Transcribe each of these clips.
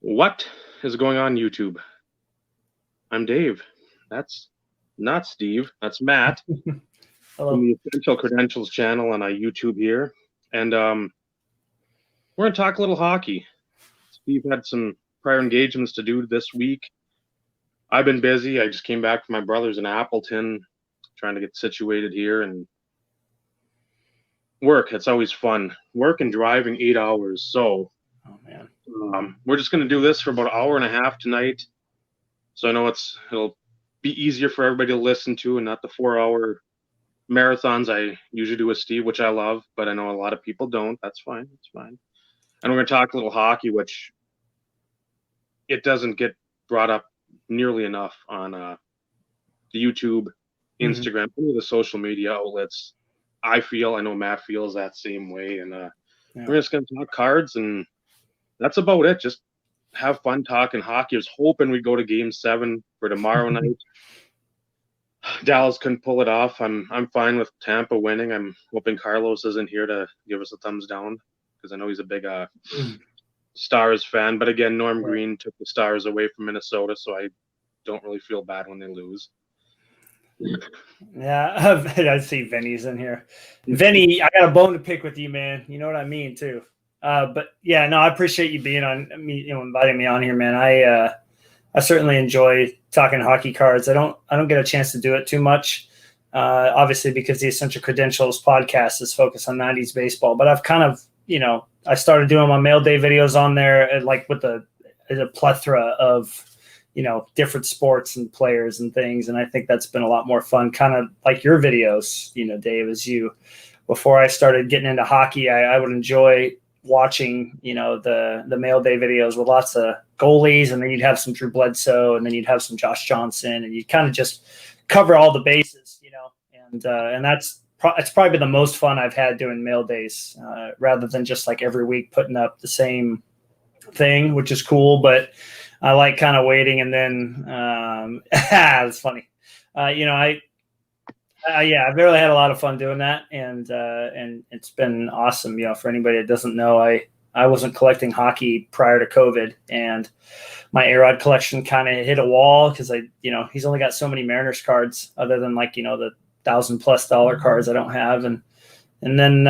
What is going on YouTube? I'm Dave. That's not Steve. That's Matt Hello. from the Essential Credentials channel on YouTube here. And we're going to talk a little hockey. Steve had some prior engagements to do this week. I've been busy. I just came back from my brother's in Appleton, trying to get situated here and work. It's always fun. Work and driving 8 hours. So Oh man. we're just going to do this for about an hour and a half tonight. So I know it'll be easier for everybody to listen to and not the 4-hour marathons I usually do with Steve, which I love, but I know a lot of people don't. That's fine. It's fine. And we're going to talk a little hockey, which it doesn't get brought up nearly enough on the YouTube, Instagram, any of the social media outlets. I know Matt feels that same way. And we're just going to talk cards, and that's about it. Just have fun talking hockey. I was hoping we'd go to Game 7 for tomorrow night. Dallas couldn't pull it off. I'm fine with Tampa winning. I'm hoping Carlos isn't here to give us a thumbs down because I know he's a big Stars fan. But again, Norm Green took the Stars away from Minnesota, so I don't really feel bad when they lose. Yeah, I see Vinny's in here. Vinny, I got a bone to pick with you, man. You know what I mean, too. But yeah, no, I appreciate you being on me, inviting me on here, man. I certainly enjoy talking hockey cards. I don't get a chance to do it too much, obviously because the Essential Credentials podcast is focused on 90s baseball. But I've kind of, I started doing my mail day videos on there, like with a plethora of, different sports and players and things. And I think that's been a lot more fun, kind of like your videos, Dave, before I started getting into hockey, I would enjoy watching, the mail day videos with lots of goalies, and then you'd have some Drew Bledsoe, and then you'd have some Josh Johnson, and you kind of just cover all the bases, and it's probably the most fun I've had doing mail days, rather than just like every week putting up the same thing, which is cool, but I like kind of waiting, and then it's funny. I've really had a lot of fun doing that, and it's been awesome. For anybody that doesn't know, I wasn't collecting hockey prior to COVID, and my A-Rod collection kind of hit a wall because he's only got so many Mariners cards, other than the $1,000+ cards I don't have, and then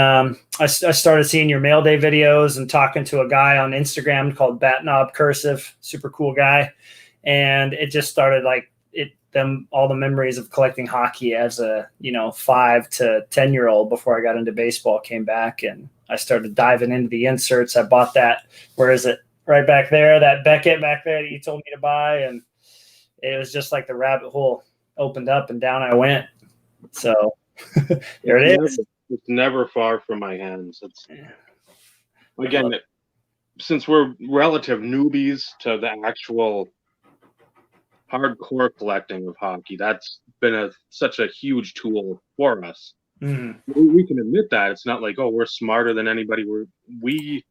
I started seeing your mail day videos and talking to a guy on Instagram called Batnob Cursive, super cool guy, and it just started all the memories of collecting hockey as a 5 to 10-year-old before I got into baseball came back, and I started diving into the inserts. I bought that, where is it, right back there, that Beckett back there that you told me to buy, and it was just like the rabbit hole opened up and down I went. So there it is. It's never far from my hands. Since we're relative newbies to the actual hardcore collecting of hockey, that's been such a huge tool for us. We can admit that. It's not like, we're smarter than anybody. We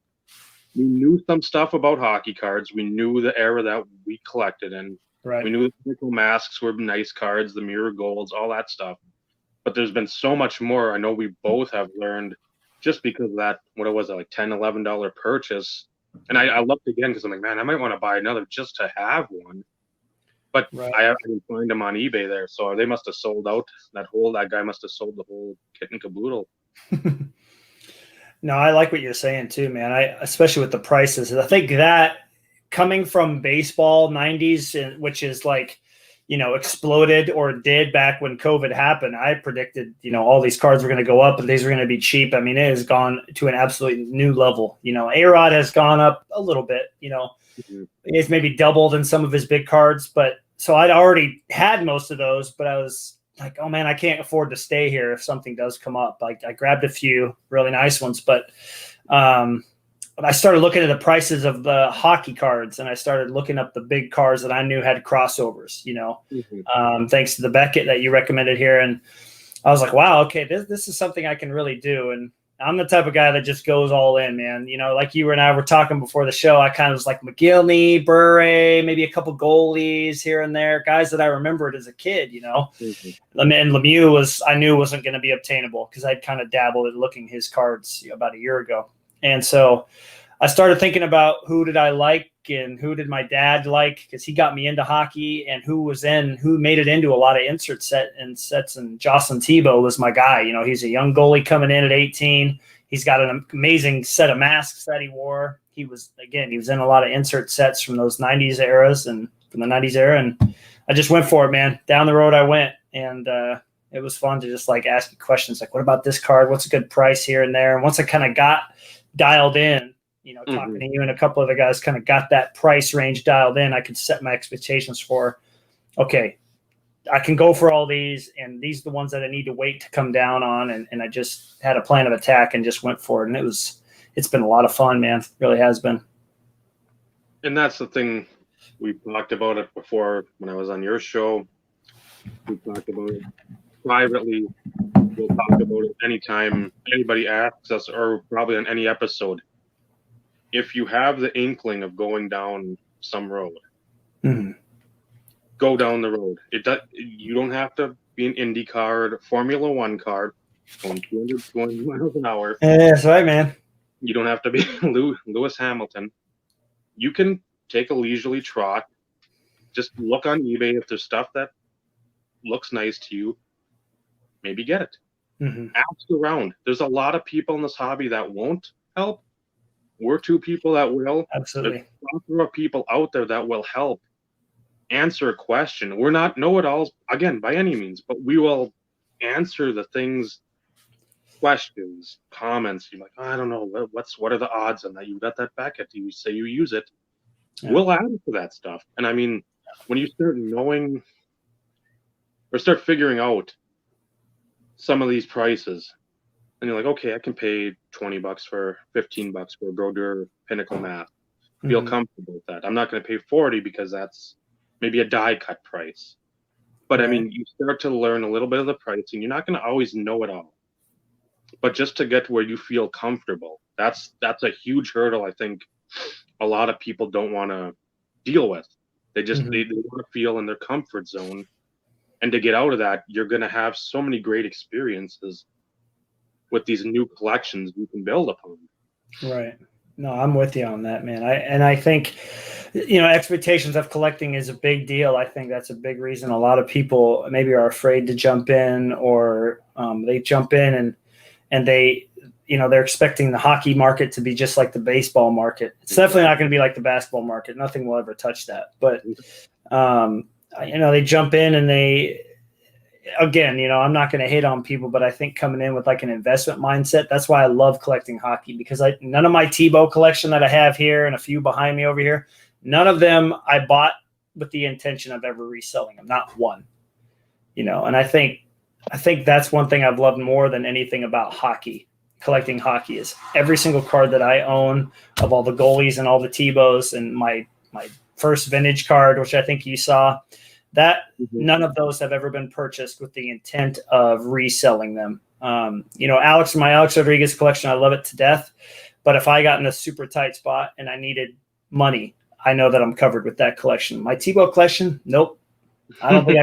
knew some stuff about hockey cards. We knew the era that we collected in. Right. We knew the nickel masks were nice cards, the mirror golds, all that stuff. But there's been so much more. I know we both have learned just because of that, what was it, like $10, $11 purchase. And I looked again because I'm like, man, I might want to buy another just to have one. But right. I didn't find them on eBay there. So they must have sold out. That guy must have sold the whole kit and caboodle. No, I like what you're saying too, man. Especially with the prices. I think that coming from baseball 90s, which is like, exploded or did back when COVID happened, I predicted, all these cards were going to go up and these were going to be cheap. I mean, it has gone to an absolutely new level. A-Rod has gone up a little bit, It's maybe doubled in some of his big cards, but so I'd already had most of those, but I was like, oh man, I can't afford to stay here if something does come up. Like I grabbed a few really nice ones, but I started looking at the prices of the hockey cards, and I started looking up the big cards that I knew had crossovers, thanks to the Beckett that you recommended here. And I was like, wow, okay, this is something I can really do. And I'm the type of guy that just goes all in, man. Like you and I were talking before the show, I kind of was like McGillney, Bure, maybe a couple goalies here and there, guys that I remembered as a kid, And Lemieux I knew wasn't going to be obtainable because I'd kind of dabbled in looking his cards about a year ago. And so I started thinking about who did I like and who did my dad like, because he got me into hockey, and who made it into a lot of insert sets. And Jocelyn Tebow was my guy. You know, he's a young goalie coming in at 18. He's got an amazing set of masks that he wore. He was in a lot of insert sets from those 90s eras and from the 90s era. And I just went for it, man. Down the road I went. And it was fun to just like ask you questions like, what about this card? What's a good price here and there? And once I kind of got dialed in, you know, talking to you and a couple of the guys kind of got that price range dialed in, I could set my expectations for, okay, I can go for all these, and these are the ones that I need to wait to come down on. And I just had a plan of attack and just went for it. And it's been a lot of fun, man. It really has been. And that's the thing. We talked about it before when I was on your show. We talked about it privately. We'll talk about it anytime anybody asks us, or probably on any episode. If you have the inkling of going down some road, go down the road. You don't have to be an Indy card, Formula One card, going 220 miles an hour. Yeah, that's right, man. You don't have to be Lewis Hamilton. You can take a leisurely trot. Just look on eBay if there's stuff that looks nice to you. Maybe get it. Ask around. There's a lot of people in this hobby that won't help. We're two people that will. Absolutely. There's a plethora of people out there that will help answer a question. We're not know-it-alls, again, by any means, but we will answer the things, questions, comments. You're like, I don't know, what are the odds on that? You got that Beckett. You say you use it. Yeah. We'll add to that stuff. And I mean, when you start knowing or start figuring out some of these prices, and you're like, okay, I can pay $20 for $15 for a Brodeur Pinnacle Math. Feel comfortable with that. I'm not going to pay $40 because that's maybe a die cut price. But I mean, you start to learn a little bit of the pricing. You're not going to always know it all. But just to get to where you feel comfortable, that's a huge hurdle. I think a lot of people don't want to deal with. They just they want to feel in their comfort zone. And to get out of that, you're going to have so many great experiences with these new collections you can build upon. Right. No, I'm with you on that, man. I think, you know, expectations of collecting is a big deal. I think that's a big reason a lot of people maybe are afraid to jump in, or they jump in and they, you know, they're expecting the hockey market to be just like the baseball market. It's definitely not going to be like the basketball market. Nothing will ever touch that. But, you know, they jump in and again, you know, I'm not going to hate on people, but I think coming in with like an investment mindset, that's why I love collecting hockey, because none of my Tebow collection that I have here and a few behind me over here, none of them I bought with the intention of ever reselling them. Not one, you know, and I think that's one thing I've loved more than anything about hockey, collecting hockey, is every single card that I own of all the goalies and all the Tebows, and my first vintage card, which I think you saw, that none of those have ever been purchased with the intent of reselling them. You know, my Alex Rodriguez collection, I love it to death. But if I got in a super tight spot and I needed money, I know that I'm covered with that collection. My Tebow collection, nope. I don't think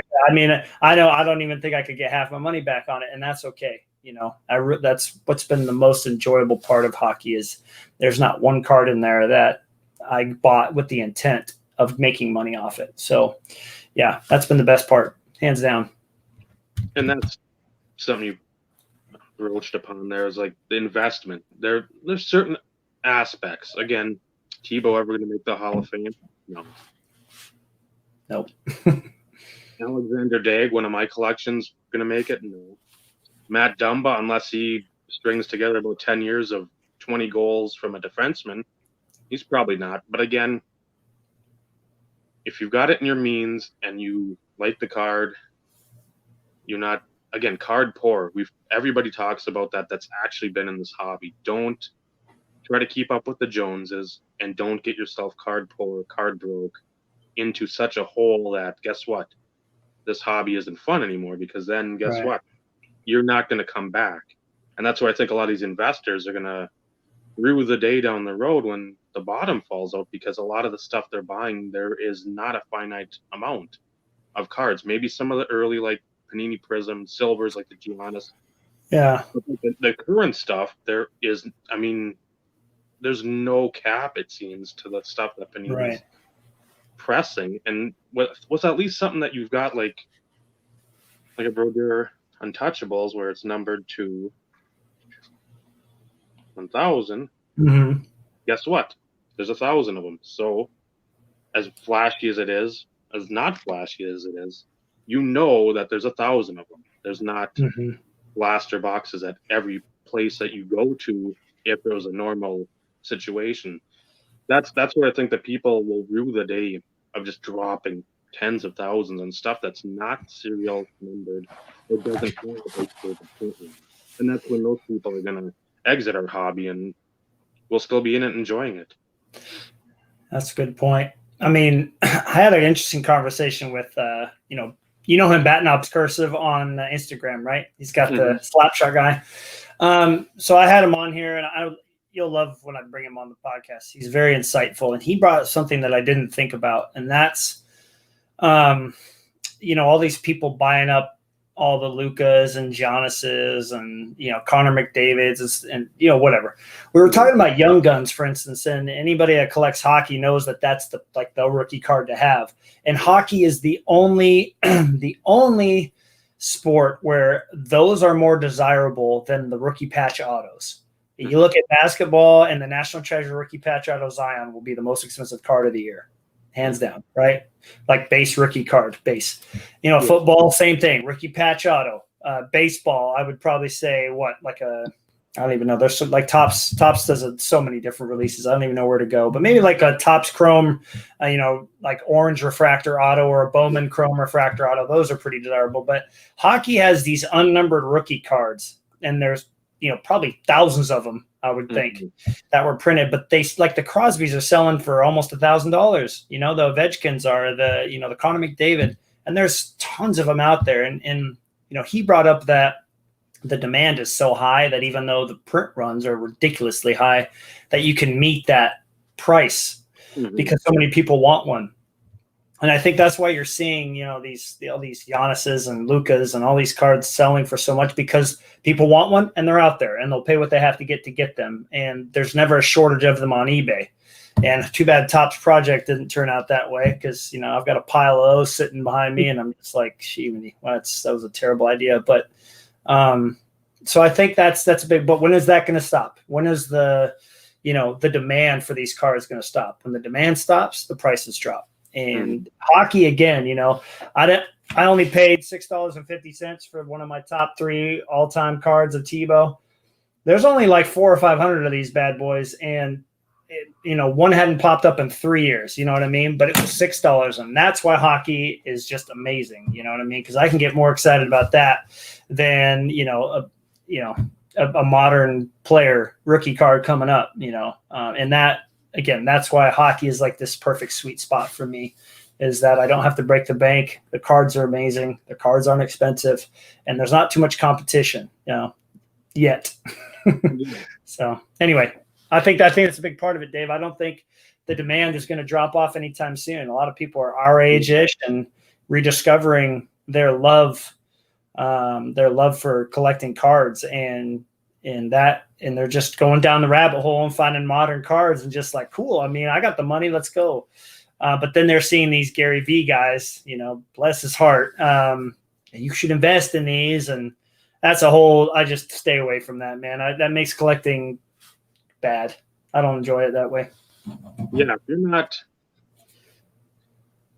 I don't even think I could get half my money back on it, and that's okay. You know, that's what's been the most enjoyable part of hockey, is there's not one card in there that I bought with the intent of making money off it. So, yeah, that's been the best part, hands down. And that's something you broached upon there, is like the investment. There's certain aspects. Again, Tebow ever going to make the Hall of Fame? No. Nope. Alexander Daigle, one of my collections, going to make it? No. Matt Dumba, unless he strings together about 10 years of 20 goals from a defenseman, he's probably not. But again, if you've got it in your means and you like the card, you're not, again, card poor. Everybody talks about that. That's actually been in this hobby. Don't try to keep up with the Joneses, and don't get yourself card poor, card broke into such a hole that, guess what? This hobby isn't fun anymore, because then guess what? You're not going to come back. And that's why I think a lot of these investors are going to rue the day down the road when the bottom falls out, because a lot of the stuff they're buying, there is not a finite amount of cards. Maybe some of the early, like Panini Prism, silvers, like the Giannis. Yeah. But the current stuff, there is, I mean, there's no cap, it seems, to the stuff that Panini's Right. pressing. And what's at least something that you've got like a Brodeur Untouchables where it's numbered to 1,000. Mm-hmm. Guess what? There's 1,000 of them. So as flashy as it is, as not flashy as it is, you know that there's 1,000 of them. There's not Mm-hmm. blaster boxes at every place that you go to if there was a normal situation. That's where I think that people will rue the day of just dropping tens of thousands on stuff that's not serial numbered or doesn't have a stable print run. And that's when those people are gonna exit our hobby, and we'll still be in it enjoying it. That's a good point. I mean, I had an interesting conversation with, you know him, Batnop's Cursive on Instagram, right? He's got the Slapshot guy. So I had him on here, and you'll love when I bring him on the podcast. He's very insightful, and he brought something that I didn't think about, and that's, all these people buying up all the Lucas and Giannis's and, Connor McDavid's and, whatever. We were talking about Young Guns, for instance, and anybody that collects hockey knows that that's the rookie card to have. And hockey is the only sport where those are more desirable than the rookie patch autos. You look at basketball, and the National Treasure rookie patch auto Zion will be the most expensive card of the year, hands down, right? Like base rookie card, base. Football, same thing, rookie patch auto. Baseball, I would probably say I don't even know. There's some, like Topps does so many different releases. I don't even know where to go, but maybe like a Topps Chrome, like orange refractor auto or a Bowman Chrome refractor auto. Those are pretty desirable. But hockey has these unnumbered rookie cards, and there's probably thousands of them, I would think, that were printed. But they, like the Crosbys, are selling for almost $1,000. The Ovechkins are, the Connor McDavid, and there's tons of them out there. And he brought up that the demand is so high that even though the print runs are ridiculously high, that you can meet that price because so many people want one. And I think that's why you're seeing, all these Giannis's and Lucas and all these cards selling for so much, because people want one and they're out there and they'll pay what they have to get them. And there's never a shortage of them on eBay. And too bad Topps Project didn't turn out that way, because, I've got a pile of those sitting behind me and I'm just like, that was a terrible idea. But so I think that's a big, but when is that going to stop? When is the demand for these cards going to stop? When the demand stops, the prices drop. And hockey, again, I only paid $6.50 for one of my top 3 all-time cards of Tebow. There's only like 400 or 500 of these bad boys, and one hadn't popped up in 3 years. You know what I mean? But it was $6, and that's why hockey is just amazing. You know what I mean? Because I can get more excited about that than a modern player rookie card coming up. And that. Again, that's why hockey is like this perfect sweet spot for me, is that I don't have to break the bank. The cards are amazing. The cards aren't expensive, and there's not too much competition, yet. So anyway, I think that's a big part of it, Dave. I don't think the demand is going to drop off anytime soon. A lot of people are our age-ish and rediscovering their love for collecting cards, and they're just going down the rabbit hole and finding modern cards and just like, cool. I mean, I got the money, let's go. But then they're seeing these Gary V guys, bless his heart. You should invest in these. And that's I just stay away from that, man. That makes collecting bad. I don't enjoy it that way. Yeah. If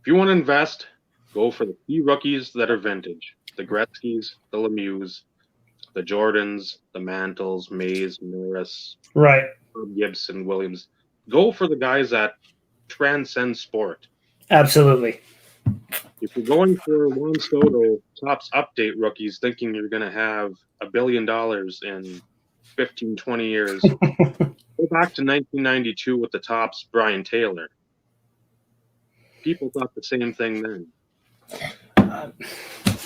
you want to invest, go for the key rookies that are vintage, the Gretzkys, the Lemieux, the Jordans, the Mantles, Mays, Norris, right, Gibson, Williams. Go for the guys that transcend sport. Absolutely. If you're going for Juan Soto Topps update rookies thinking you're going to have $1 billion in 15, 20 years, go back to 1992 with the Topps Brian Taylor. People thought the same thing then.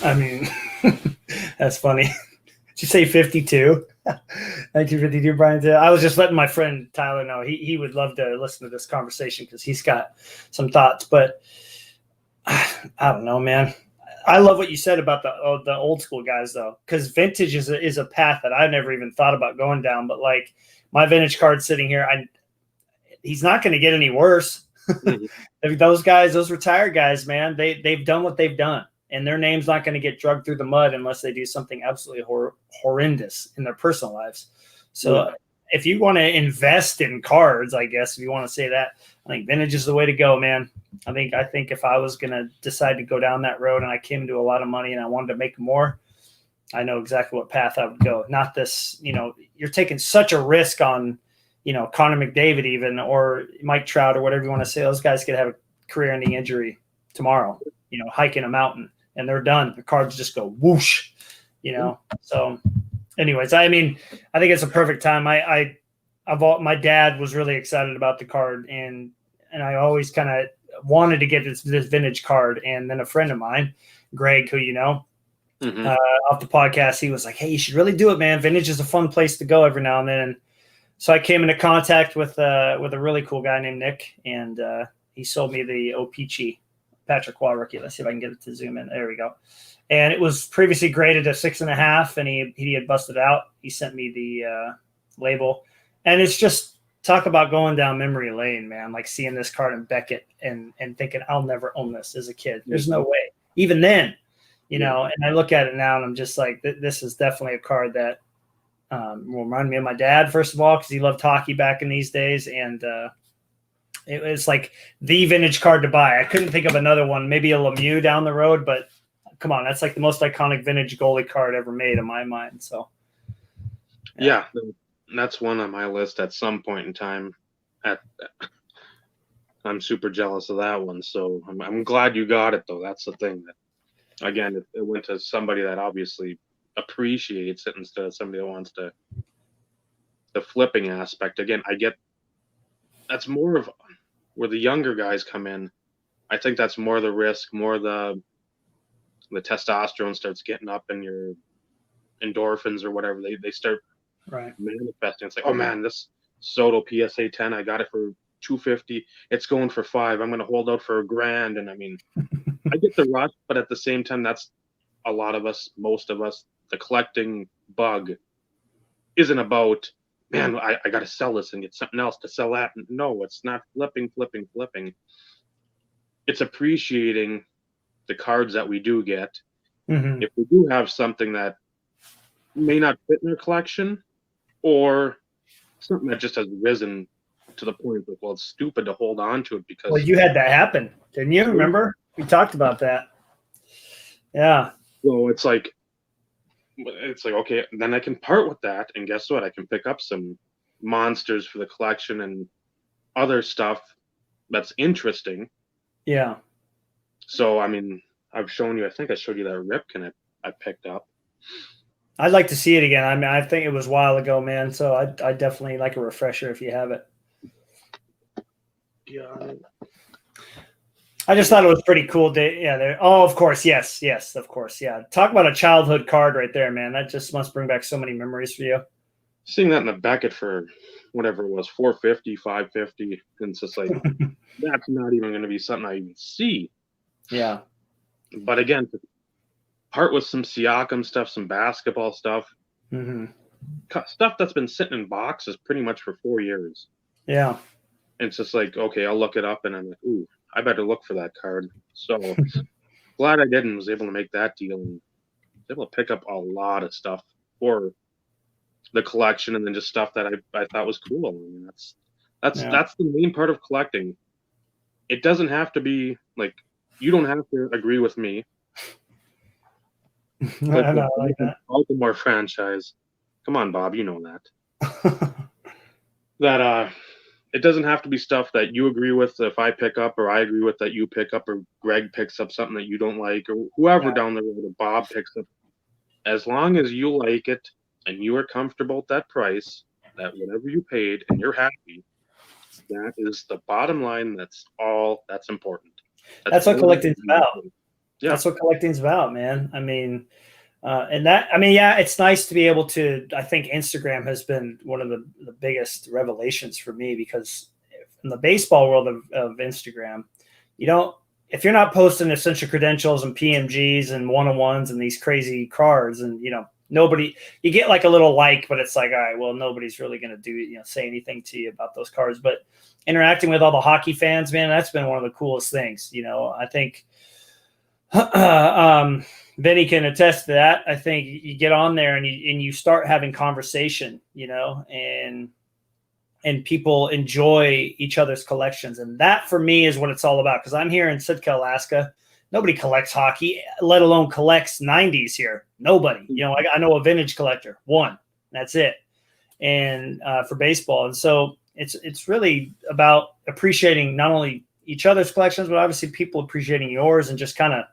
I mean, that's funny. Did you say 52? 1952, Brian Taylor. I was just letting my friend Tyler know. He would love to listen to this conversation because he's got some thoughts. But I don't know, man. I love what you said about the old school guys, though, because vintage is a path that I never even thought about going down. But like my vintage card sitting here, he's not going to get any worse. Those guys, those retired guys, man, they've done what they've done, and their name's not going to get dragged through the mud unless they do something absolutely horrendous in their personal lives. So if you want to invest in cards, I guess if you want to say that, I think vintage is the way to go, man. I think if I was going to decide to go down that road and I came into a lot of money and I wanted to make more, I know exactly what path I would go. Not this, you're taking such a risk on, Connor McDavid even, or Mike Trout or whatever you want to say. Those guys could have a career-ending injury tomorrow, hiking a mountain and they're done. The cards just go whoosh, So anyways, I think it's a perfect time. My dad was really excited about the card and I always kind of wanted to get this vintage card. And then a friend of mine, Greg, who off the podcast, he was like, "Hey, you should really do it, man. Vintage is a fun place to go every now and then." And so I came into contact with a really cool guy named Nick, and he sold me the O-Pee-Chee Patrick Waugh rookie. Let's see if I can get it to zoom in. There we go. And it was previously graded a 6.5, and he had busted out. He sent me the label, and it's just talk about going down memory lane, man. Like seeing this card in Beckett and thinking I'll never own this as a kid. There's no way. Even then. And I look at it now and I'm just like, this is definitely a card that will remind me of my dad, first of all, because he loved hockey back in these days. And it was like the vintage card to buy. I couldn't think of another one, maybe a Lemieux down the road, but come on, that's like the most iconic vintage goalie card ever made in my mind. So, yeah, that's one on my list at some point in time. I'm super jealous of that one. So I'm glad you got it, though. That's the thing that. Again, it went to somebody that obviously appreciates it instead of somebody that wants to. The flipping aspect, again, I get that's more of where the younger guys come in. I think that's more the risk, more the testosterone starts getting up and your endorphins or whatever. They start manifesting. It's like, oh man, this Soto PSA 10, I got it for $250. It's going for $5. I'm going to hold out for $1,000. And I mean, I get the rush, but at the same time, that's a lot of us, most of us, the collecting bug isn't about, man, I got to sell this and get something else to sell that. No, it's not flipping. It's appreciating the cards that we do get. Mm-hmm. If we do have something that may not fit in our collection or something that just has risen to the point that, well, it's stupid to hold on to it because. Well, you had that happen, didn't you? Remember? We talked about that. Yeah. So it's like, okay, then I can part with that. And guess what? I can pick up some monsters for the collection and other stuff that's interesting. Yeah. So, I mean, I've shown you, I think I showed you that Ripken I picked up. I'd like to see it again. I mean, I think it was a while ago, man. So I definitely like a refresher if you have it. Yeah. I just thought it was pretty cool. Yeah. Oh, of course. Yes, of course. Yeah. Talk about a childhood card right there, man. That just must bring back so many memories for you. Seeing that in the Beckett for whatever it was, $450, $550. And it's just like, that's not even going to be something I even see. Yeah. But again, part with some Siakam stuff, some basketball stuff, stuff that's been sitting in boxes pretty much for 4 years. Yeah. And it's just like, okay, I'll look it up and I'm like, ooh, I better look for that card. So glad I did and was able to make that deal and was able to pick up a lot of stuff for the collection and then just stuff that I thought was cool. I mean, that's the main part of collecting. It doesn't have to be like, you don't have to agree with me. I know, I like that. Baltimore franchise. Come on, Bob, you know that. That it doesn't have to be stuff that you agree with if I pick up or I agree with that you pick up or Greg picks up something that you don't like or whoever down the road or Bob picks up. As long as you like it and you are comfortable with that price, that whatever you paid and you're happy, that is the bottom line. That's all that's important. That's what collecting's about. Yeah. That's what collecting's about, man. I mean, it's nice to be able to, I think Instagram has been one of the biggest revelations for me because in the baseball world of Instagram, if you're not posting essential credentials and PMGs and one-on-ones and these crazy cards and, nobody, you get like a little like, but it's like, all right, well, nobody's really going to say anything to you about those cards. But interacting with all the hockey fans, man, that's been one of the coolest things. I think Vinny can attest to that. I think you get on there and you start having conversation, and people enjoy each other's collections. And that for me is what it's all about. Because I'm here in Sitka, Alaska. Nobody collects hockey, let alone collects 90s here. Nobody. I know a vintage collector, one. That's it. And for baseball. And so it's really about appreciating not only each other's collections, but obviously people appreciating yours, and just kind of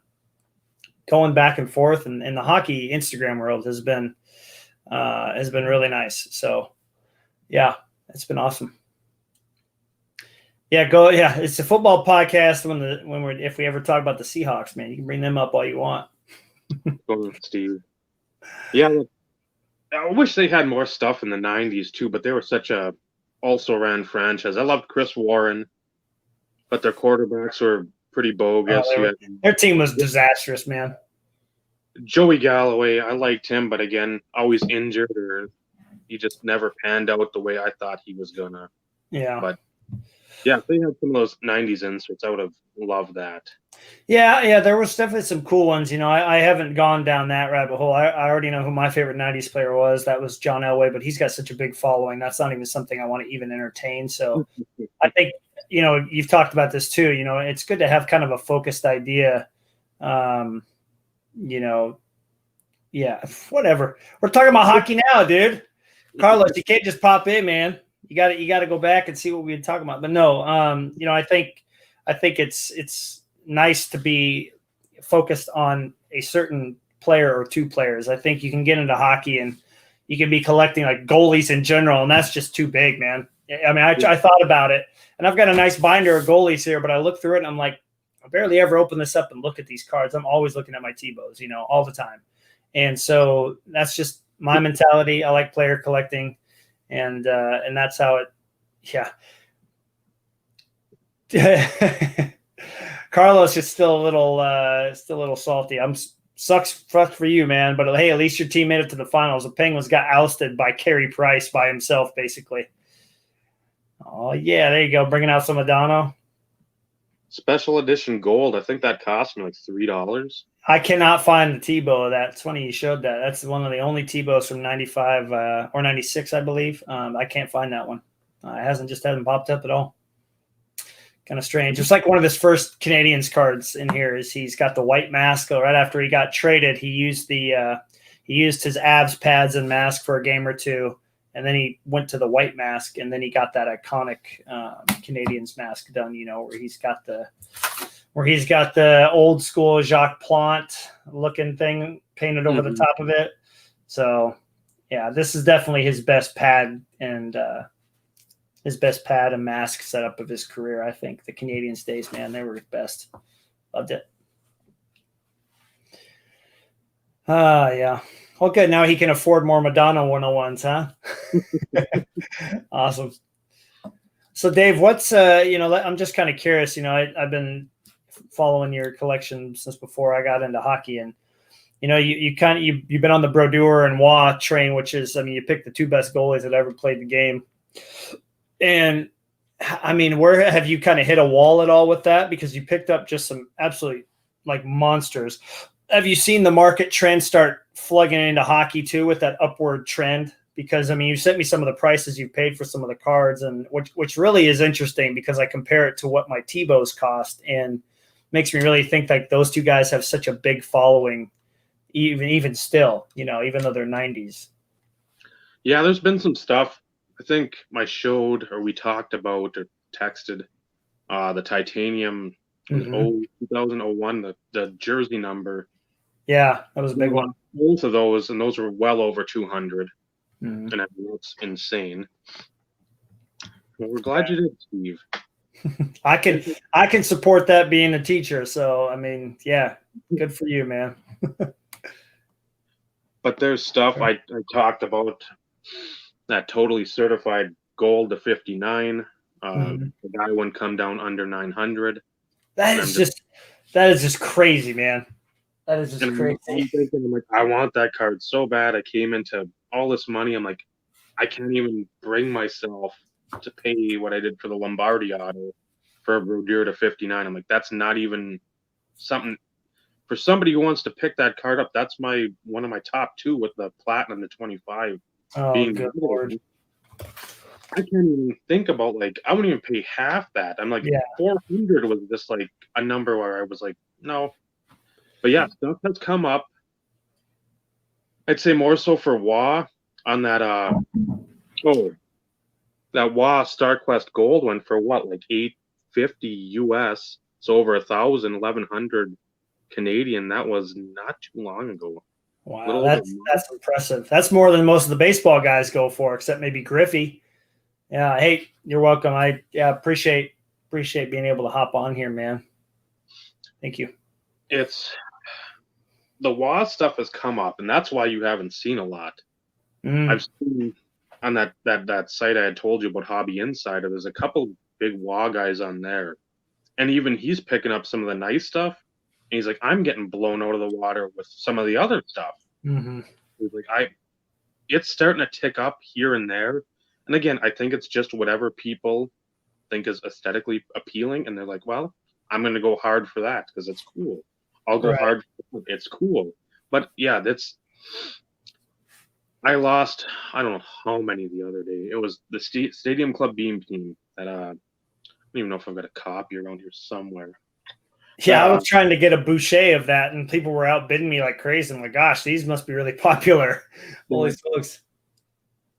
going back and forth. And the hockey Instagram world has been really nice. So yeah, it's been awesome. Yeah, Yeah, it's a football podcast. If we ever talk about the Seahawks, man, you can bring them up all you want. Steve. Yeah, I wish they had more stuff in the '90s too, but they were such a also-ran franchise. I loved Chris Warren, but their quarterbacks were pretty bogus. Their team was disastrous, man. Joey Galloway, I liked him, but again, always injured, or he just never panned out the way I thought he was gonna. Yeah. But yeah, if they had some of those '90s inserts, I would have loved that. Yeah, there was definitely some cool ones. I haven't gone down that rabbit hole. I already know who my favorite '90s player was. That was John Elway, but he's got such a big following. That's not even something I want to even entertain. So I think, you've talked about this too. It's good to have kind of a focused idea. Yeah, whatever. We're talking about hockey now, dude. Carlos, you can't just pop in, man. You got to go back and see what we've been talking about. But no, I think it's nice to be focused on a certain player or two players. I think you can get into hockey and you can be collecting like goalies in general, and that's just too big, man. I mean, I thought about it, and I've got a nice binder of goalies here, but I look through it and I'm like, I barely ever open this up and look at these cards. I'm always looking at my T-bows, all the time. And so that's just my mentality. I like player collecting, and that's how it. Yeah. Carlos is still a little salty. Sucks for you, man. But hey, at least your team made it to the finals. The Penguins got ousted by Carey Price by himself, basically. Oh yeah, there you go. Bringing out some Adano. Special edition gold. I think that cost me like $3. I cannot find the T-bow of that. It's funny you showed that. That's one of the only T-bows from 95 or 96, I believe. I can't find that one. It hasn't popped up at all. Kind of strange. It's like one of his first Canadians cards in here is he's got the white mask. Right after he got traded, he used his abs pads and mask for a game or two, and then he went to the white mask, and then he got that iconic Canadians mask done. Where he's got the old school Jacques Plante looking thing painted over the top of it. So yeah, this is definitely his best pad and mask setup of his career. I think the Canadians days, man, they were his best. Loved it. Yeah. Okay, now he can afford more Madonna 101s, huh? Awesome. So Dave, what's I'm just kind of curious. I've been following your collection since before I got into hockey, and you've been on the Brodeur and Waugh train, which is, you picked the two best goalies that ever played the game. And where have you kind of hit a wall at all with that? Because you picked up just some absolutely like monsters. Have you seen the market trend start plugging into hockey too with that upward trend? Because you sent me some of the prices you paid for some of the cards, and which really is interesting because I compare it to what my T-bows cost, and makes me really think like those two guys have such a big following, even still, even though they're 90s. Yeah, there's been some stuff. I think we talked about or texted the titanium 2001, the jersey number. Yeah, that was a big one. Both of those, and those were well over 200. And that's insane. Well, we're glad you did, Steve. I can support that being a teacher. So, yeah, good for you, man. But there's stuff I talked about, that totally certified gold to 59. The guy wouldn't come down under 900. That is just crazy, man. That is just crazy. I'm like, I want that card so bad. I came into all this money. I'm like, I can't even bring myself to pay what I did for the Lombardi auto for a Brodeur to 59. I'm like, that's not even something for somebody who wants to pick that card up. That's one of my top two, with the Platinum to 25 Oh, being good the Lord. I can't even think about, like, I wouldn't even pay half that. I'm like, Yeah. 400 was just like a number where I was like, no. But yeah, stuff has come up. I'd say more so for WA on that that WA StarQuest Gold one for what, like 850 US, so over 1,100 Canadian. That was not too long ago. Wow, Little over a that's impressive. That's more than most of the baseball guys go for, except maybe Griffey. Yeah, hey, you're welcome. I appreciate being able to hop on here, man. Thank you. It's the WA stuff has come up, and that's why you haven't seen a lot. I've seen on that site I had told you about, Hobby Insider, there's a couple big WA guys on there, and even he's picking up some of the nice stuff. And he's like, I'm getting blown out of the water with some of the other stuff. Mm-hmm. He's like, it's starting to tick up here and there. And again, I think it's just whatever people think is aesthetically appealing, and they're like, well, I'm going to go hard for that because it's cool. I'll go hard for it. It's cool. But yeah, I lost, I don't know how many the other day. It was the Stadium Club Beam team that I don't even know if I've got a copy around here somewhere. Yeah, I was trying to get a boucher of that, and people were outbidding me like crazy. I'm like, gosh, these must be really popular. Holy smokes.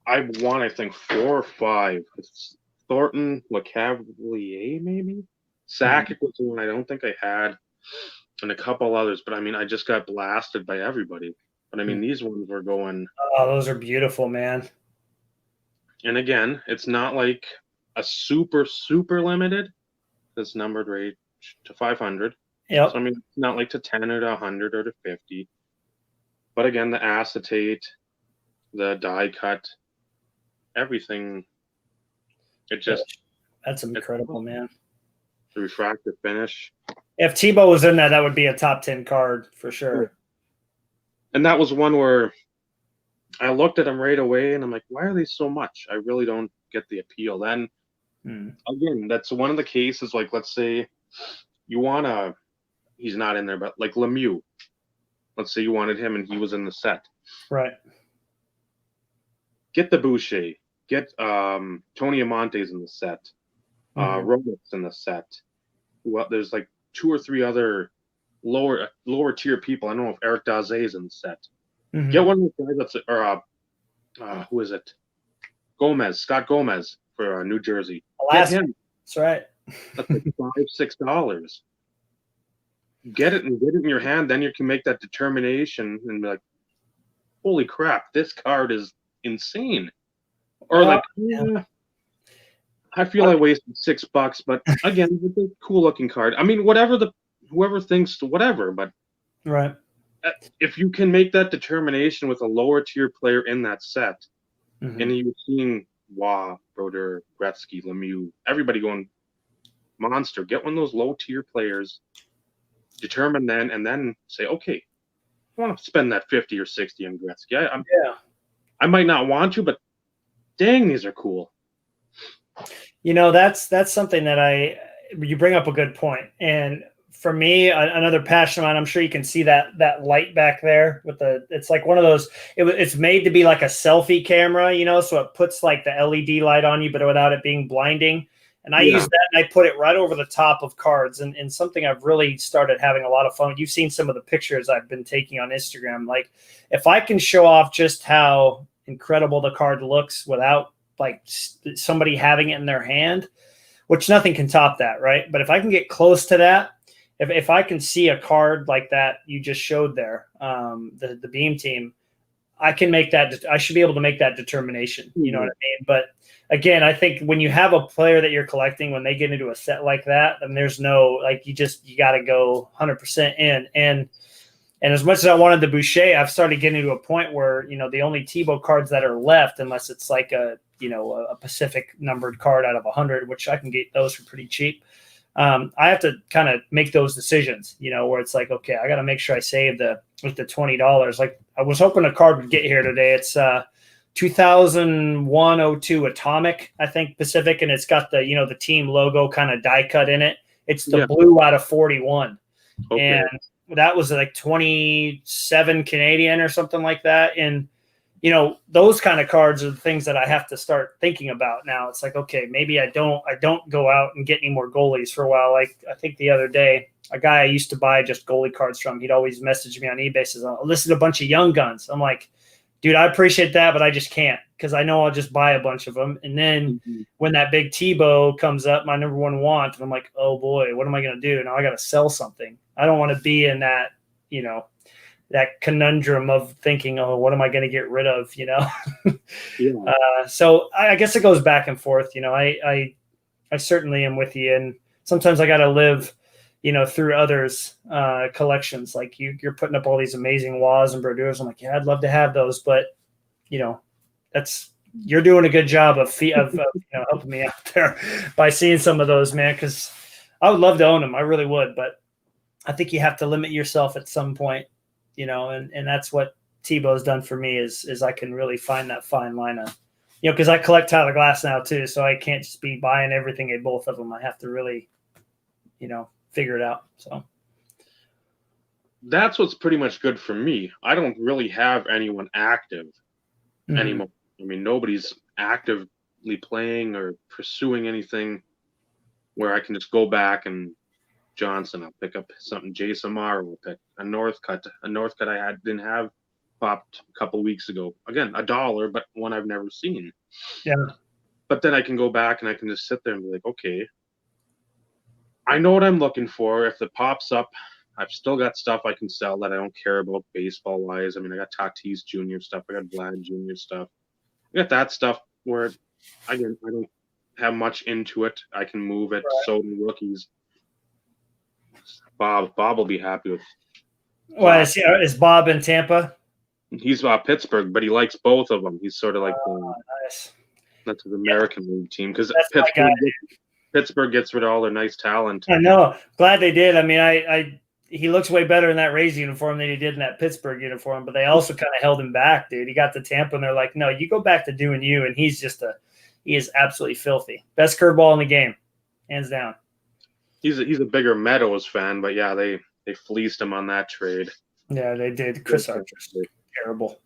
I won, I think, 4 or 5. It's Thornton, LeCavalier, maybe? Sakic was the one I don't think I had, and a couple others. But I mean, I just got blasted by everybody. But I mean, these ones were going. Oh, those are beautiful, man. And again, it's not like a super, super limited. It's numbered right to 500. Yep. So I mean, it's not like to 10 or to 100 or to 50. But again, the acetate, the die cut, everything. It just. That's incredible, man. The refractive finish. If Tebow was in that would be a top 10 card for sure. And that was one where I looked at them right away, and I'm like, why are they so much? I really don't get the appeal. Then, again, that's one of the cases, like, let's say you want he's not in there, but like Lemieux. Let's say you wanted him and he was in the set. Right. Get the Boucher. Get Tony Amonte's in the set. Roberts in the set. Well, there's like 2 or 3 other lower tier people. I don't know if Eric Daze is in the set. Get one of those guys that's who is it? Scott Gomez for New Jersey. Alaska. Get him. That's right. That's like $5-6. Get it in your hand. Then you can make that determination and be like, holy crap, this card is insane. Or I feel I wasted $6, but again, it's a cool looking card. I mean, whoever thinks whatever, but right. If you can make that determination with a lower tier player in that set, and you're seeing Waugh, Brodeur, Gretzky, Lemieux, everybody going monster, get one of those low tier players, determine then, and then say, okay, I want to spend that 50 or 60 on Gretzky. I might not want to, but dang, these are cool. You know, that's something that you bring up a good point. And for me, another passion of mine, I'm sure you can see that light back there with it's like one of those, it's made to be like a selfie camera, you know, so it puts like the LED light on you, but without it being blinding. And I use that and I put it right over the top of cards, and something I've really started having a lot of fun. You've seen some of the pictures I've been taking on Instagram. Like, if I can show off just how incredible the card looks without like somebody having it in their hand, which nothing can top that, right? But if I can get close to that, if I can see a card like that you just showed there, the Beam team, I can make that. I should be able to make that determination. You know what I mean? But again, I think when you have a player that you're collecting, when they get into a set like that, then there's no, like, you got to go 100% in. And as much as I wanted the Boucher, I've started getting to a point where, you know, the only Tebow cards that are left, unless it's like a Pacific numbered card out of 100, which I can get those for pretty cheap. I have to kind of make those decisions, you know, where it's like, okay, I got to make sure I save the $20. Like, I was hoping a card would get here today. It's 2001-02 Atomic, I think, Pacific, and it's got the the team logo kind of die cut in it. It's the blue out of 41, and that was like 27 Canadian or something like that. And those kind of cards are the things that I have to start thinking about now. It's like, okay, maybe I don't go out and get any more goalies for a while. Like I think the other day, a guy I used to buy just goalie cards from, he'd always message me on eBay, says, I'll list a bunch of young guns. I'm like, dude, I appreciate that, but I just can't, because I know I'll just buy a bunch of them. And then when that big Tebow comes up, my number one want, and I'm like, oh boy, what am I going to do? Now I got to sell something. I don't want to be in that, that conundrum of thinking, oh, what am I going to get rid of? So I guess it goes back and forth. I certainly am with you. And sometimes I got to live, through others' collections. Like you're putting up all these amazing Waz and Brodeurs. I'm like, yeah, I'd love to have those, but you're doing a good job of helping me out there by seeing some of those, man. Because I would love to own them, I really would, but I think you have to limit yourself at some point, and that's what Tebow's done for me is I can really find that fine line of, because I collect Tyler Glass now too, so I can't just be buying everything at both of them. I have to really, figure it out. So that's what's pretty much good for me. I don't really have anyone active anymore. I mean, nobody's actively playing or pursuing anything where I can just go back and Johnson, I'll pick up something. Jason Amaro will pick a Northcutt I didn't have popped a couple weeks ago. Again, $1, but one I've never seen. Yeah. But then I can go back and I can just sit there and be like, okay, I know what I'm looking for. If it pops up, I've still got stuff I can sell that I don't care about baseball wise. I mean, I got Tatis Jr. stuff. I got Vlad Jr. stuff. I got that stuff where I don't have much into it. I can move it. Right. So the rookies. Bob will be happy with. Well, is Bob in Tampa? He's Pittsburgh, but he likes both of them. He's sort of like nice. That's his American League team, because Pittsburgh gets rid of all their nice talent. I know. Glad they did. I mean, he looks way better in that Rays uniform than he did in that Pittsburgh uniform, but they also kind of held him back, dude. He got to Tampa, and they're like, no, you go back to doing you, and he is absolutely filthy. Best curveball in the game, hands down. He's a bigger Meadows fan, but yeah, they fleeced him on that trade. Yeah, they did. Chris Archer's terrible.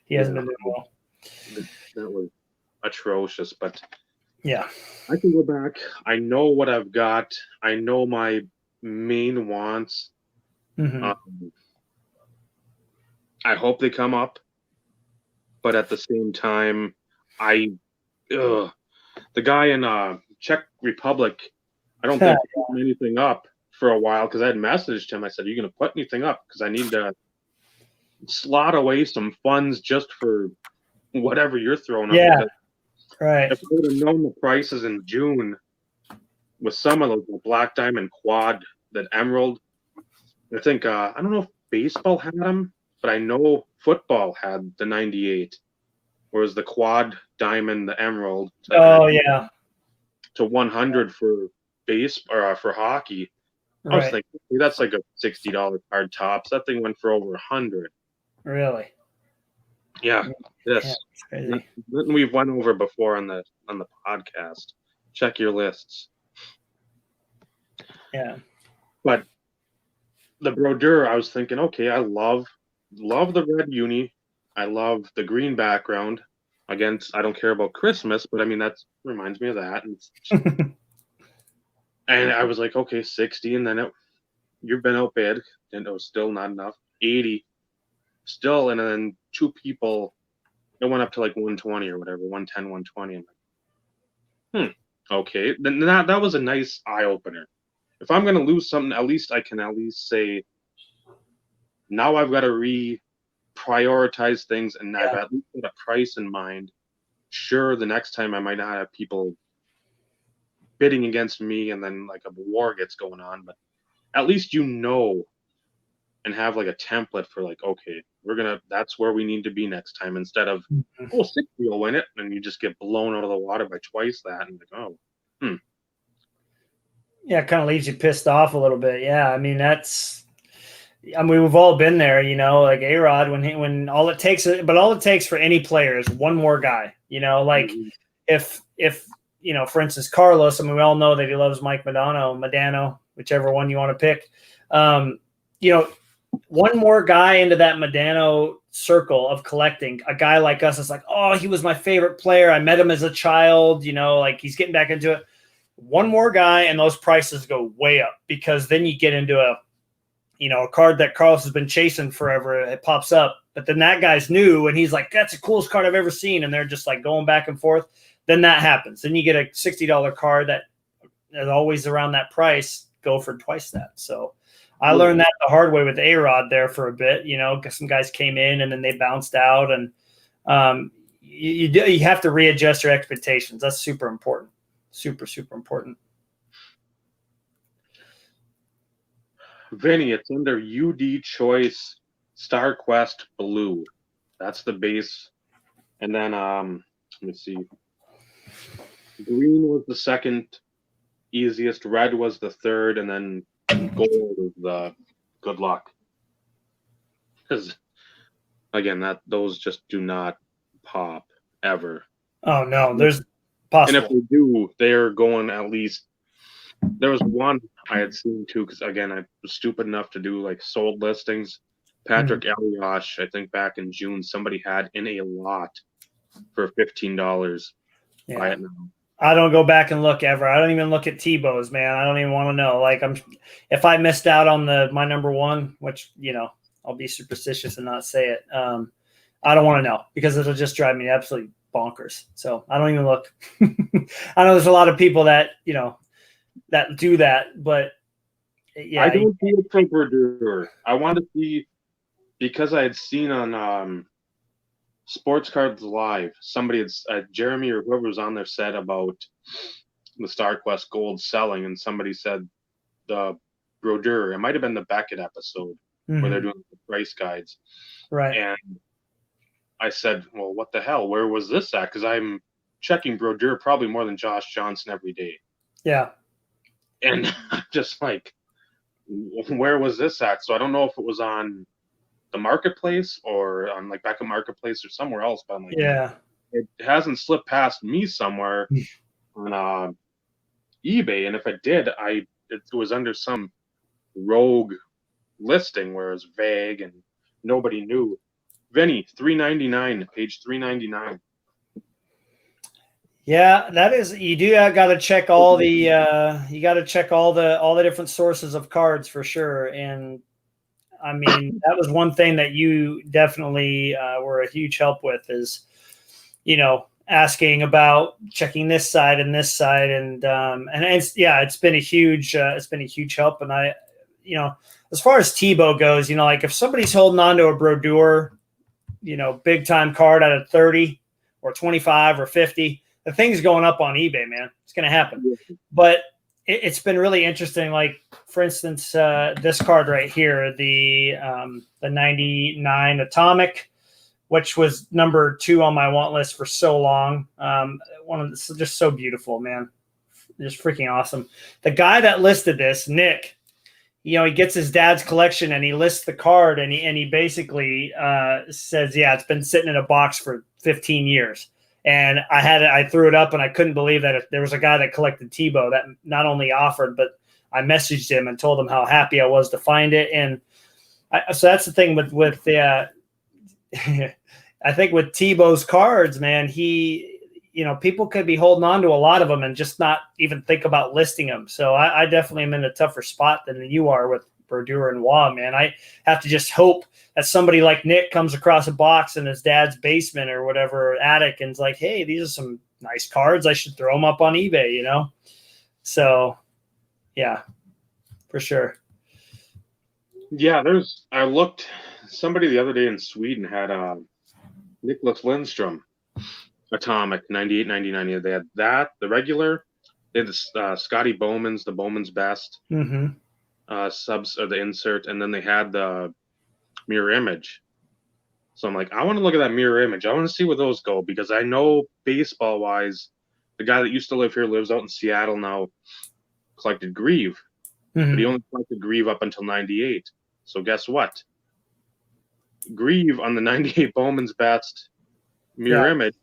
He hasn't been doing well. That was atrocious, but yeah, I can go back. I know what I've got. I know my main wants. I hope they come up, but at the same time, the guy in Czech Republic, I don't think he put anything up for a while, because I had messaged him. I said, "Are you going to put anything up? Because I need to slot away some funds just for whatever you're throwing up." Yeah, right. If I would have known the prices in June with some of those, the Black Diamond Quad, that Emerald, I think, I don't know if baseball had them, but I know football had the 98, whereas the Quad Diamond, the Emerald. Oh, yeah. To 100 for for hockey. I was thinking, that's like a $60 card tops. That thing went for over 100. Really? Yeah. Yes. Yeah, we've went over before on the podcast. Check your lists. Yeah. But the Brodeur, I was thinking, okay, I love the red uni. I love the green background. Again, I don't care about Christmas, but I mean, that reminds me of that. And I was like, okay, 60, and then you've been outbid, and it was still not enough. 80, still, and then two people, it went up to like 120 or whatever, 110, 120. I'm like, okay. Then that was a nice eye opener. If I'm gonna lose something, at least I can say, now I've got to prioritize things, and I've at least got a price in mind. Sure, the next time I might not have people bidding against me, and then like a war gets going on, but at least and have like a template for like, okay, that's where we need to be next time, instead of 60 will win it, and you just get blown out of the water by twice that, and like, yeah, it kind of leaves you pissed off a little bit. Yeah, I mean, I mean, we've all been there, like A-Rod when all it takes, but all it takes for any player is one more guy, like Mhm. if for instance, Carlos, I mean, we all know that he loves Mike Modano, whichever one you want to pick. Um, you know, one more guy into that Modano circle of collecting, a guy like us is like, oh, he was my favorite player. I met him as a child, like he's getting back into it. One more guy, and those prices go way up because then you get into a card that Carlos has been chasing forever. It pops up, but then that guy's new and he's like, that's the coolest card I've ever seen. And they're just like going back and forth. Then that happens. Then you get a $60 card that is always around that price, go for twice that. So I learned that the hard way with A-Rod there for a bit, because some guys came in and then they bounced out, and you have to readjust your expectations. That's super important. Super, super important. Vinny, it's under UD Choice Star Quest Blue. That's the base. And then let me see. Green was the second easiest, red was the third, and then gold is the good luck. Because again, those just do not pop ever. Oh no, there's And if possible. they do, they're going at least. There was one I had seen too, because again, I was stupid enough to do like sold listings. Patrick Eliash, I think back in June, somebody had in a lot for $15. Yeah. Buy it now. I don't go back and look ever. I don't even look at Tebow's, man. I don't even want to know. Like if I missed out on my number one, which I'll be superstitious and not say it. I don't want to know because it'll just drive me absolutely bonkers. So I don't even look. I know there's a lot of people that that do that, but yeah, I don't do it for Verdure. I want to see, because I had seen on Sports Cards Live, somebody had Jeremy or whoever was on there said about the StarQuest Gold selling, and somebody said the Brodeur. It might have been the Beckett episode where they're doing the price guides, right. and I said, "Well, what the hell? Where was this at?" Because I'm checking Brodeur probably more than Josh Johnson every day, Yeah. and I'm just like, where was this at? So I don't know if it was on the marketplace or on like Beckett Marketplace or somewhere else, but I'm like, Yeah. it hasn't slipped past me somewhere on eBay, and if it did, it was under some rogue listing where it was vague and nobody knew. Vinny, 399, page 399. Yeah, that is, you do got to check all the you got to check all the different sources of cards for sure. And I mean, that was one thing that you definitely were a huge help with is, asking about checking this side and this side, and it's been a huge help. And I, as far as Tebow goes, like if somebody's holding on to a Brodeur, big time card out of 30 or 25 or 50, the thing's going up on eBay, man. It's going to happen. But it's been really interesting. Like for instance, this card right here, the 99 Atomic, which was number 2 on my want list for so long. Just so beautiful, man. Just freaking awesome. The guy that listed this, Nick, he gets his dad's collection and he lists the card, and he basically says, yeah, it's been sitting in a box for 15 years. And I threw it up, and I couldn't believe that there was a guy that collected Tebow that not only offered, but I messaged him and told him how happy I was to find it. And so that's the thing with the, I think with Tebow's cards, man, people could be holding on to a lot of them and just not even think about listing them. So I definitely am in a tougher spot than you are with Brodeur and Waugh, man. I have to just hope that somebody like Nick comes across a box in his dad's basement or whatever attic and is like, hey, these are some nice cards. I should throw them up on eBay, So, yeah, for sure. Yeah, I looked, somebody the other day in Sweden had Nicholas Lindstrom Atomic 98, 99. They had that, the regular. They had the Scotty Bowman's, the Bowman's Best subs or the insert, and then they had the mirror image. So I'm like, I want to look at that mirror image. I want to see where those go, because I know baseball wise, the guy that used to live here lives out in Seattle now, collected Grieve, but he only collected Grieve up until 98. So guess what? Grieve on the 98 Bowman's Best mirror image,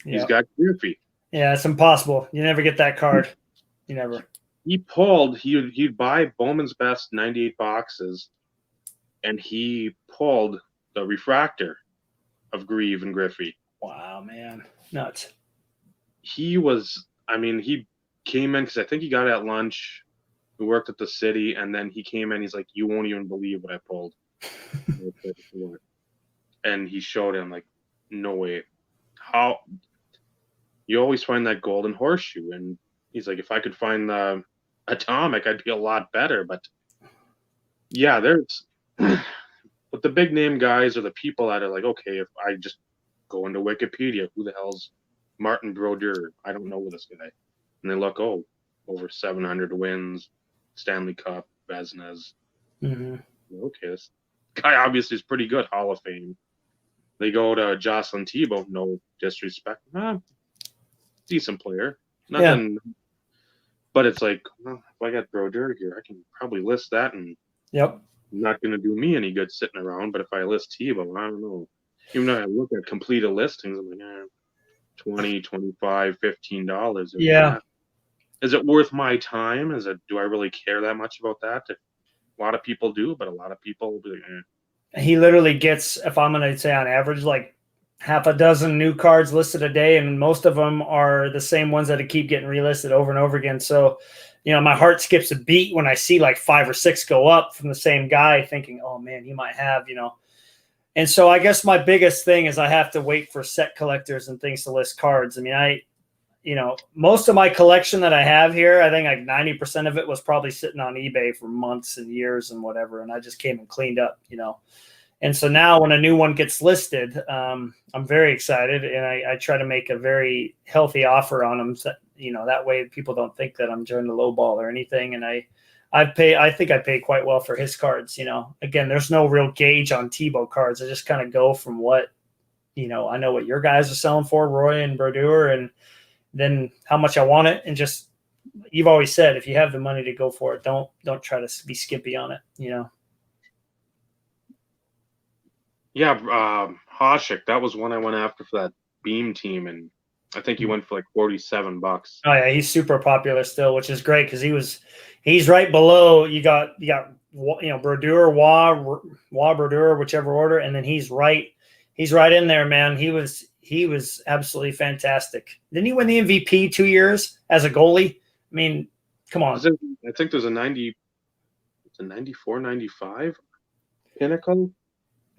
he's got Griffey. Yeah, it's impossible. You never get that card. You never. He'd buy Bowman's Best 98 boxes, and he pulled the refractor of Grieve and Griffey. Wow, man. Nuts. He came in because I think he got it at lunch. We worked at the city, and then he came in. He's like, "You won't even believe what I pulled." And he showed him, like, no way. How you always find that golden horseshoe, and he's like, if I could find the atomic, I'd be a lot better. But yeah, there's but the big name guys are the people that are like, okay, if I just go into Wikipedia, who the hell's Martin Brodeur? I don't know this guy. And they look, oh, over 700 wins, Stanley Cup, Vezina's. Mm-hmm. Okay, this guy obviously is pretty good, Hall of Fame. They go to Jocelyn Thibault, no disrespect. Decent player. Nothing. Yeah. But it's like, well, if I got Brodeur here, I can probably list that, and not going to do me any good sitting around. But if I list Thibault, I don't know. Even though I look at completed listings, I'm like, $20, $25, $15. Yeah. Is it worth my time? Do I really care that much about that? A lot of people do, but a lot of people will be like, He literally gets, if I'm going to say on average, like half a dozen new cards listed a day, and most of them are the same ones that keep getting relisted over and over again. So, my heart skips a beat when I see like 5 or 6 go up from the same guy, thinking, oh man, he might have, And so I guess my biggest thing is I have to wait for set collectors and things to list cards. I mean, most of my collection that I have here, I think like 90% of it was probably sitting on eBay for months and years and whatever. And I just came and cleaned up, And so now when a new one gets listed, I'm very excited. And I try to make a very healthy offer on them. So, that way people don't think that I'm trying to lowball or anything. And I think I pay quite well for his cards. Again, there's no real gauge on Thibault cards. I just kind of go from what, I know what your guys are selling for, Roy and Brodeur, and then how much I want it. And just, you've always said, if you have the money to go for it, don't try to be skimpy on it, Yeah, Hasek, that was one I went after for that Beam team, and I think he went for like $47. Oh yeah, he's super popular still, which is great because he's right below. You got Brodeur, Waugh Brodeur, whichever order, and then he's right in there, man. He was absolutely fantastic. Didn't he win the MVP 2 years as a goalie? I mean, come on. I think there's a 94, 95 pinnacle.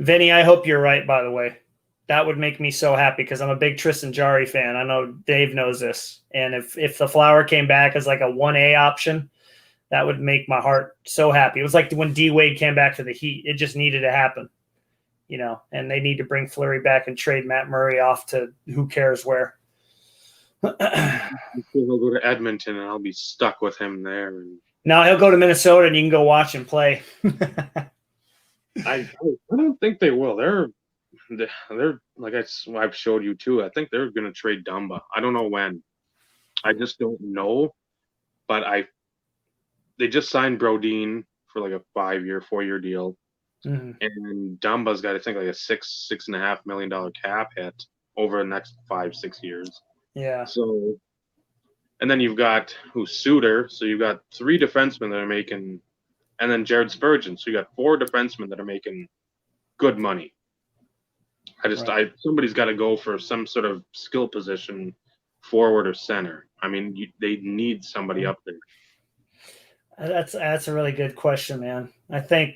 Vinny, I hope you're right, by the way. That would make me so happy because I'm a big Tristan Jarry fan. I know Dave knows this. And if the Flower came back as like a 1A option, that would make my heart so happy. It was like when D Wade came back to the Heat. It just needed to happen, and they need to bring Fleury back and trade Matt Murray off to who cares where. He'll go to Edmonton and I'll be stuck with him there. No, he'll go to Minnesota and you can go watch him play. I don't think they will. They're like I've showed you too. I think they're going to trade Dumba. I don't know when. I just don't know. But they just signed Brodin for like a 4-year deal, and Dumba's got I think like a $6.5 million cap hit over the next 5-6 years. Yeah. So, and then you've got Suter. So you've got 3 defensemen that are making. And then Jared Spurgeon. So you got 4 defensemen that are making good money. Somebody's got to go for some sort of skill position, forward or center. I mean, they need somebody up there. That's a really good question, man. I think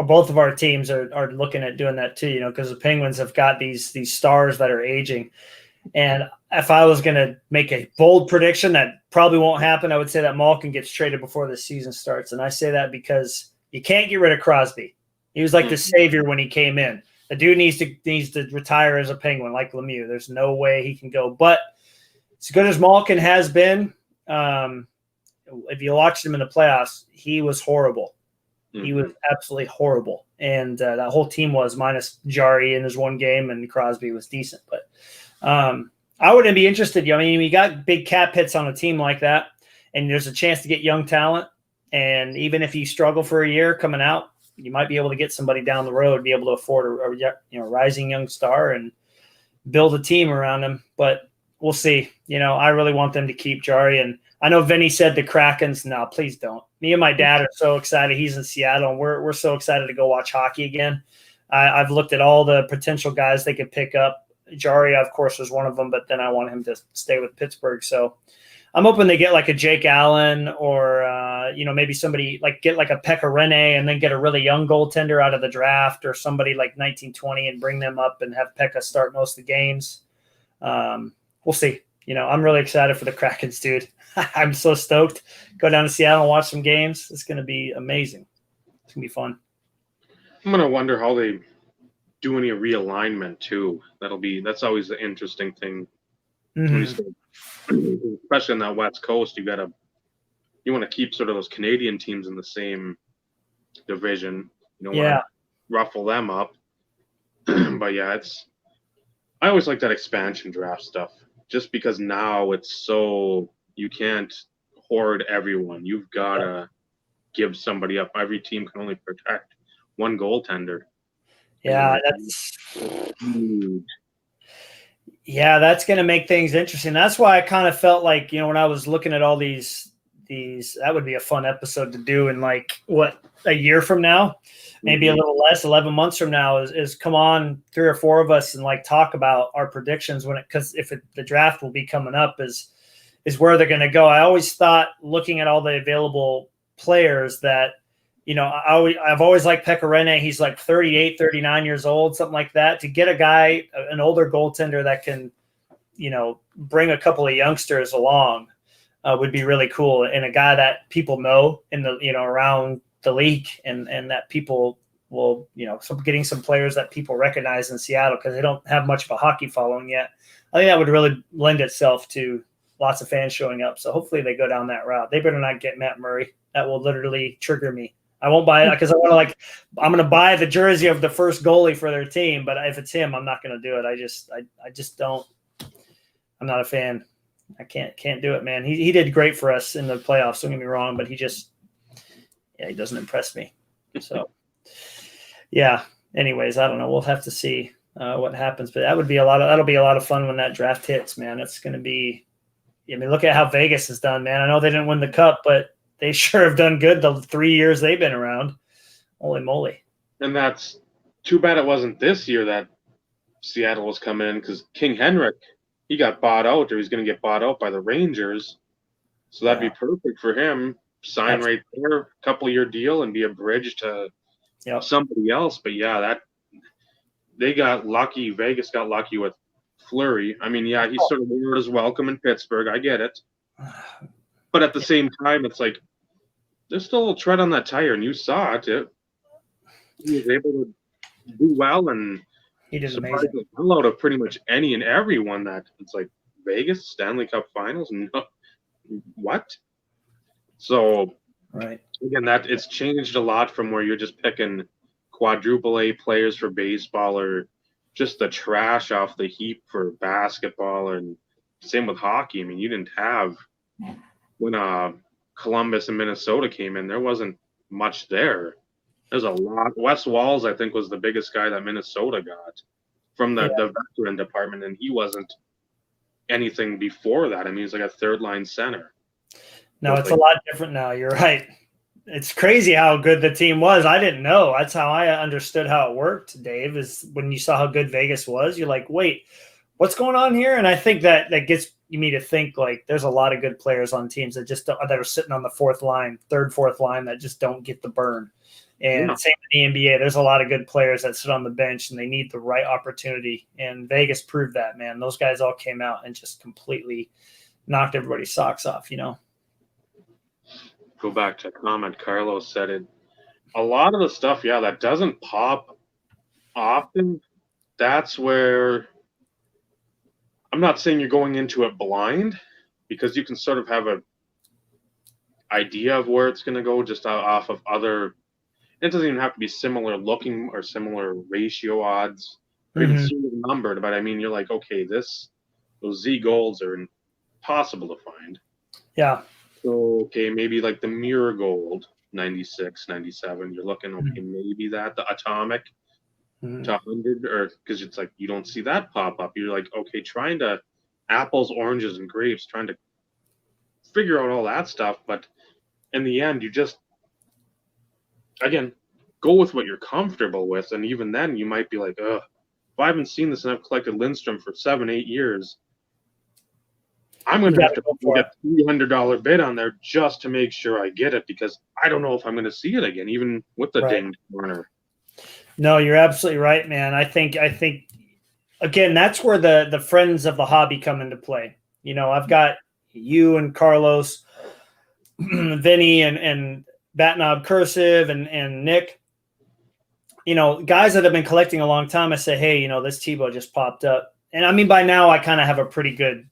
both of our teams are looking at doing that too, because the Penguins have got these stars that are aging. And if I was going to make a bold prediction that probably won't happen, I would say that Malkin gets traded before the season starts. And I say that because you can't get rid of Crosby. He was like the savior when he came in. The dude needs to retire as a Penguin like Lemieux. There's no way he can go. But as good as Malkin has been, if you watched him in the playoffs, he was horrible. He was absolutely horrible. And that whole team was, minus Jarry in his one game, and Crosby was decent. But I wouldn't be interested. I mean, you got big cap hits on a team like that, and there's a chance to get young talent. And even if you struggle for a year coming out, you might be able to get somebody down the road, be able to afford a rising young star and build a team around him. But we'll see. I really want them to keep Jari. And I know Vinny said the Krakens, no, please don't. Me and my dad are so excited. He's in Seattle, and we're so excited to go watch hockey again. I've looked at all the potential guys they could pick up. Jari, of course, was one of them, but then I want him to stay with Pittsburgh. So I'm hoping they get like a Jake Allen or, maybe somebody get like a Pekka Rinne and then get a really young goaltender out of the draft or somebody like 1920 and bring them up and have Pekka start most of the games. We'll see. I'm really excited for the Krakens, dude. I'm so stoked. Go down to Seattle and watch some games. It's going to be amazing. It's going to be fun. I'm going to wonder how they do any realignment too. That's always the interesting thing. Mm-hmm. Especially on that West Coast, you want to keep sort of those Canadian teams in the same division. You don't want to ruffle them up. But yeah, I always like that expansion draft stuff, just because now it's so you can't hoard everyone. You've got to give somebody up. Every team can only protect one goaltender. Yeah, that's huge. Yeah, that's going to make things interesting. That's why I kind of felt like, when I was looking at all these, that would be a fun episode to do in a year from now, maybe a little less, 11 months from now is come on 3 or 4 of us and talk about our predictions because the draft will be coming up is where they're going to go. I always thought looking at all the available players that, I've always liked Pekka Rinne. He's 38, 39 years old, something like that. To get a guy, an older goaltender that can, bring a couple of youngsters along would be really cool. And a guy that people know in the, around the league and that people will, getting some players that people recognize in Seattle because they don't have much of a hockey following yet. I think that would really lend itself to lots of fans showing up. So hopefully they go down that route. They better not get Matt Murray. That will literally trigger me. I won't buy it because I'm going to buy the jersey of the first goalie for their team. But if it's him, I'm not going to do it. I just don't. I'm not a fan. I can't do it, man. He did great for us in the playoffs. Don't get me wrong, but he doesn't impress me. So, yeah. Anyways, I don't know. We'll have to see what happens. But that'll be a lot of fun when that draft hits, man. It's going to be. Look at how Vegas has done, man. I know they didn't win the cup, but they sure have done good the 3 years they've been around. Holy moly. And that's too bad it wasn't this year that Seattle was coming in because King Henrik, he got bought out or he's going to get bought out by the Rangers. So that'd be perfect for him. Sign right there, couple-year deal and be a bridge to somebody else. But yeah, they got lucky. Vegas got lucky with Fleury. He sort of wore his welcome in Pittsburgh. I get it. But at the same time, it's there's still a little tread on that tire, and you saw it. He was able to do well, and he did amazing. The hell out of pretty much any and everyone that it's Vegas, Stanley Cup Finals, and what? So, right. Again, it's changed a lot from where you're just picking quadruple A players for baseball or just the trash off the heap for basketball, and same with hockey. You didn't have when Columbus and Minnesota came in, there wasn't much there. There's a lot. Wes Walls, I think, was the biggest guy that Minnesota got from the veteran department, and he wasn't anything before that. He's like a third-line center. No, it's a lot different now. You're right. It's crazy how good the team was. I didn't know. That's how I understood how it worked, Dave, is when you saw how good Vegas was, you're like, wait, what's going on here? And I think that gets me to think there's a lot of good players on teams that just that are sitting on the fourth line that just don't get the burn. And same in the NBA, there's a lot of good players that sit on the bench and they need the right opportunity. And Vegas proved that, man. Those guys all came out and just completely knocked everybody's socks off, Go back to a comment Carlos said it. A lot of the stuff, that doesn't pop often. That's where I'm not saying you're going into it blind because you can sort of have a idea of where it's going to go just off of other. It doesn't even have to be similar looking or similar ratio odds or even sort of numbered. But you're okay, those Z goals are impossible to find. Yeah. So, okay, maybe like the Mirror Gold, 96, 97. You're looking, okay, maybe that, the Atomic to 100, or because it's like you don't see that pop up. You're like, okay, trying to apples, oranges, and grapes, trying to figure out all that stuff. But in the end, you just, again, go with what you're comfortable with. And even then, you might be like, ugh, if I haven't seen this and I've collected Lindstrom for 7, 8 years, I'm going You to got have to to go for get it. $300 bid on there just to make sure I get it because I don't know if I'm going to see it again, even with the Right. dinged corner. No, you're absolutely right, man. I think again, that's where the friends of the hobby come into play. I've got you and Carlos, Vinny and Batnob Cursive and Nick. Guys that have been collecting a long time. I say, hey, this Tebow just popped up, and I mean by now I kind of have a pretty good,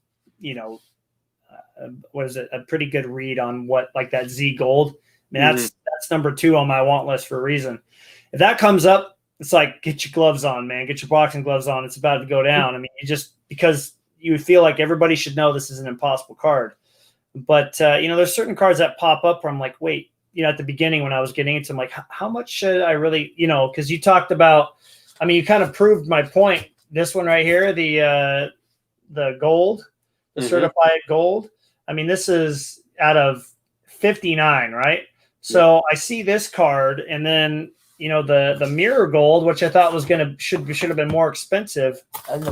what is it? A pretty good read on what like that Z Gold. I mean that's number 2 on my want list for a reason. If that comes up, it's like get your gloves on, man. Get your boxing gloves on. It's about to go down. I mean, because you feel like everybody should know this is an impossible card. But there's certain cards that pop up where I'm like, wait, at the beginning when I was getting into, I'm like, how much should I really, because you talked about, I mean, you kind of proved my point. This one right here, the gold, the certified gold. I mean, this is out of 59, right? So I see this card, and then the mirror gold, which I thought was should have been more expensive. And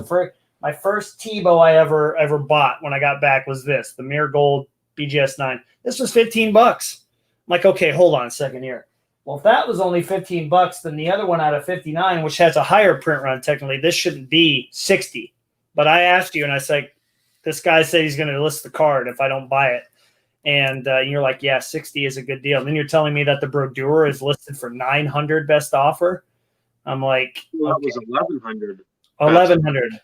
my first Tebow I ever bought when I got back was this, the mirror gold BGS 9. This was $15. I'm like, okay, hold on a second here. Well, if that was only $15, then the other one out of 59, which has a higher print run, technically, this shouldn't be 60. But I asked you, and I said, this guy said he's going to list the card if I don't buy it. And you're like, yeah, 60 is a good deal. And then you're telling me that the Brodeur is listed for 900 best offer. I'm like, well, that was 1100. 1100.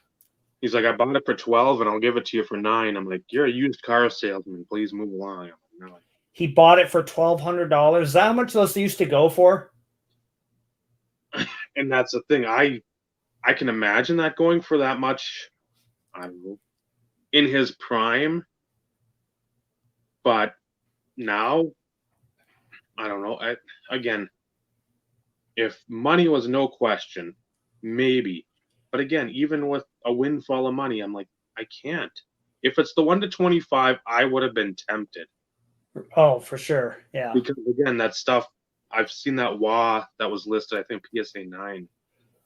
He's like, I bought it for 12 and I'll give it to you for 9. I'm like, you're a used car salesman. Please move along. I'm like, no. He bought it for $1,200. Is that how much those used to go for? And that's the thing. I can imagine that going for that much. I don't know, in his prime. But now, I don't know. Again, if money was no question, maybe. But again, even with a windfall of money, I'm like, I can't. If it's the 1 to 25, I would have been tempted. Oh, for sure. Yeah. Because again, that stuff, I've seen that WA that was listed, I think PSA 9.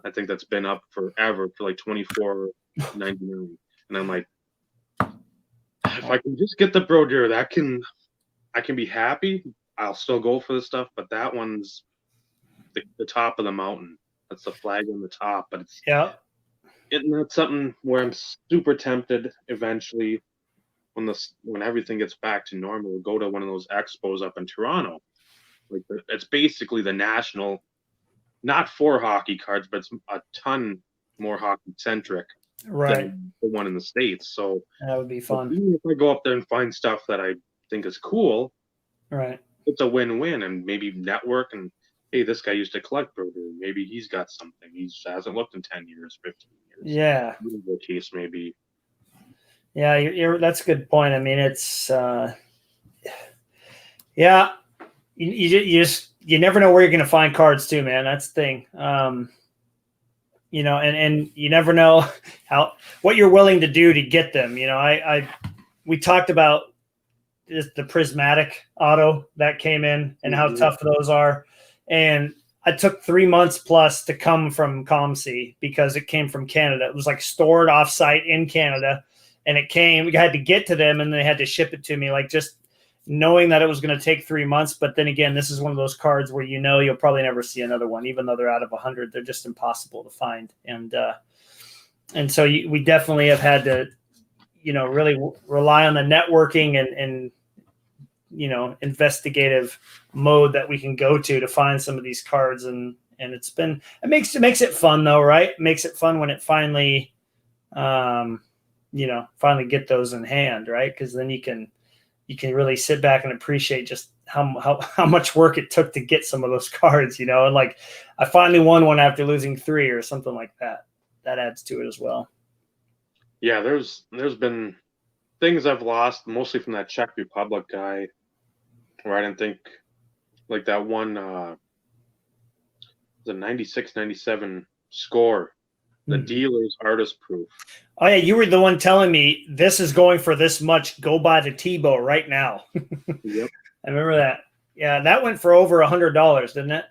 I think that's been up forever for like $24.99. And I'm like, if I can just get the Brodeur, I can be happy. I'll still go for the stuff, but that one's the top of the mountain. That's the flag on the top. But it's not something where I'm super tempted eventually when everything gets back to normal. We'll go to one of those expos up in Toronto. Like it's basically the national, not for hockey cards, but it's a ton more hockey centric than the one in the States. So that would be fun. Even if I go up there and find stuff that I think is cool, right? It's a win-win, and maybe network and hey, this guy used to collect Brodeur. Maybe he's got something. He hasn't looked in 10 years, 15 years. Yeah. The case may be. Yeah, that's a good point. I mean, it's yeah, you never know where you're going to find cards too, man. That's the thing. And you never know what you're willing to do to get them. We talked about the prismatic auto that came in and how tough those are. And I took 3 months plus to come from ComC because it came from Canada. It was like stored offsite in Canada, and it came. We had to get to them, and they had to ship it to me. Like just knowing that it was going to take 3 months. But then again, this is one of those cards where you'll probably never see another one, even though they're out of 100. They're just impossible to find. And so we definitely have had to, really rely on the networking and investigative mode that we can go to find some of these cards. And it makes it fun though, right? It makes it fun when it finally, finally get those in hand, right? Because then you can really sit back and appreciate just how much work it took to get some of those cards, and like I finally won one after losing 3 or something like that. That adds to it as well. Yeah, there's been things I've lost mostly from that Czech Republic guy. Or I didn't think like that one the 96, 97 score, the dealer's artist proof. Oh yeah, you were the one telling me this is going for this much. Go buy the Tebow right now. Yep. I remember that. Yeah, that went for over $100, didn't it?